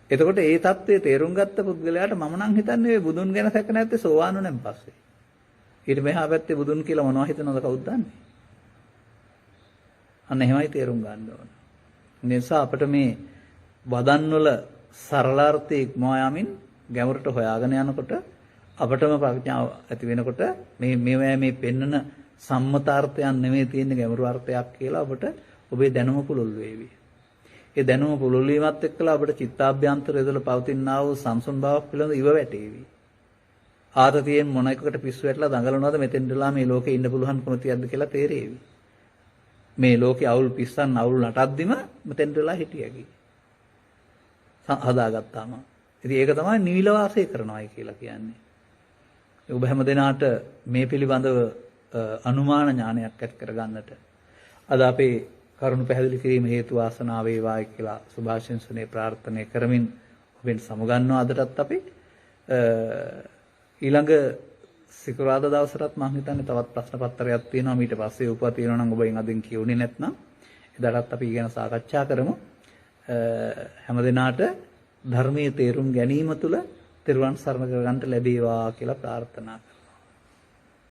S1: එතකොට ඒ தත්ත්වයේ තේරුම් ගත්ත පුද්ගලයාට මම නම් හිතන්නේ මේ බුදුන් ගැන සැක නැත්තේ සෝවාන් වුණෙන් පස්සේ. ඊට මෙහා පැත්තේ බුදුන් කියලා මොනවද හිතනවද කවුද දන්නේ? අන්න එහෙමයි තේරුම් ගන්න ඕන. ඒ නිසා අපිට මේ වදන් වල සරලාර්ථය ඉක්මවා යමින් ගැඹුරට හොයාගෙන යනකොට අපටම ප්‍රඥාව ඇති වෙනකොට මේ පෙන්නන සම්මතාර්ථයන් නෙමෙයි තියෙන ගැඹුරු අර්ථයක් කියලා අපට ඔබේ දැනුම පුළුල් වේවි. ඒ දැනුම පුළුල් වීමත් එක්කලා අපට චිත්තාභ්‍යන්තරය තුළ පවතිනා වූ සංසුන් බවක් පිළිබඳ ඉව වැටේවි. ආතතියෙන් මොන එකකට පිස්සු වැටලා දඟලනවද මෙතෙන්දලා මේ ලෝකේ ඉන්න පුළුවන්කම තියද්ද කියලා තේරෙවි. මේ ලෝකේ අවුල් පිස්සන් අවුල් නටද්දිම මෙතෙන්දලා හිටියකි. හදාගත්තාම. ඉතින් ඒක තමයි නිවිල වාසය කරනවායි කියලා කියන්නේ. ඔබ හැම දිනාට මේ පිළිබඳව අනුමාන ඥානයක් ඇති කරගන්නට අද අපේ කරුණ පැහැදිලි කිරීම හේතු වාසනාව වේවායි කියලා සුභාශිංසනේ ප්‍රාර්ථනා කරමින් ඔබෙන් සමුගන්නවා. අදටත් අපි ඊළඟ සිකුරාදා දවසටත් මම හිතන්නේ තවත් ප්‍රශ්න පත්‍රයක් තියෙනවා. ඊට පස්සේ උපවා තියෙනවා නම් ඔබෙන් අදින් කියුනේ නැත්නම් එදාටත් අපි ඉගෙන සාකච්ඡා කරමු. හැම දිනාට ධර්මයේ තේරුම් ගැනීම තුළ තෙරුවන් සරණ කරගන්නට ලැබේවා කියලා ප්‍රාර්ථනා කරනවා.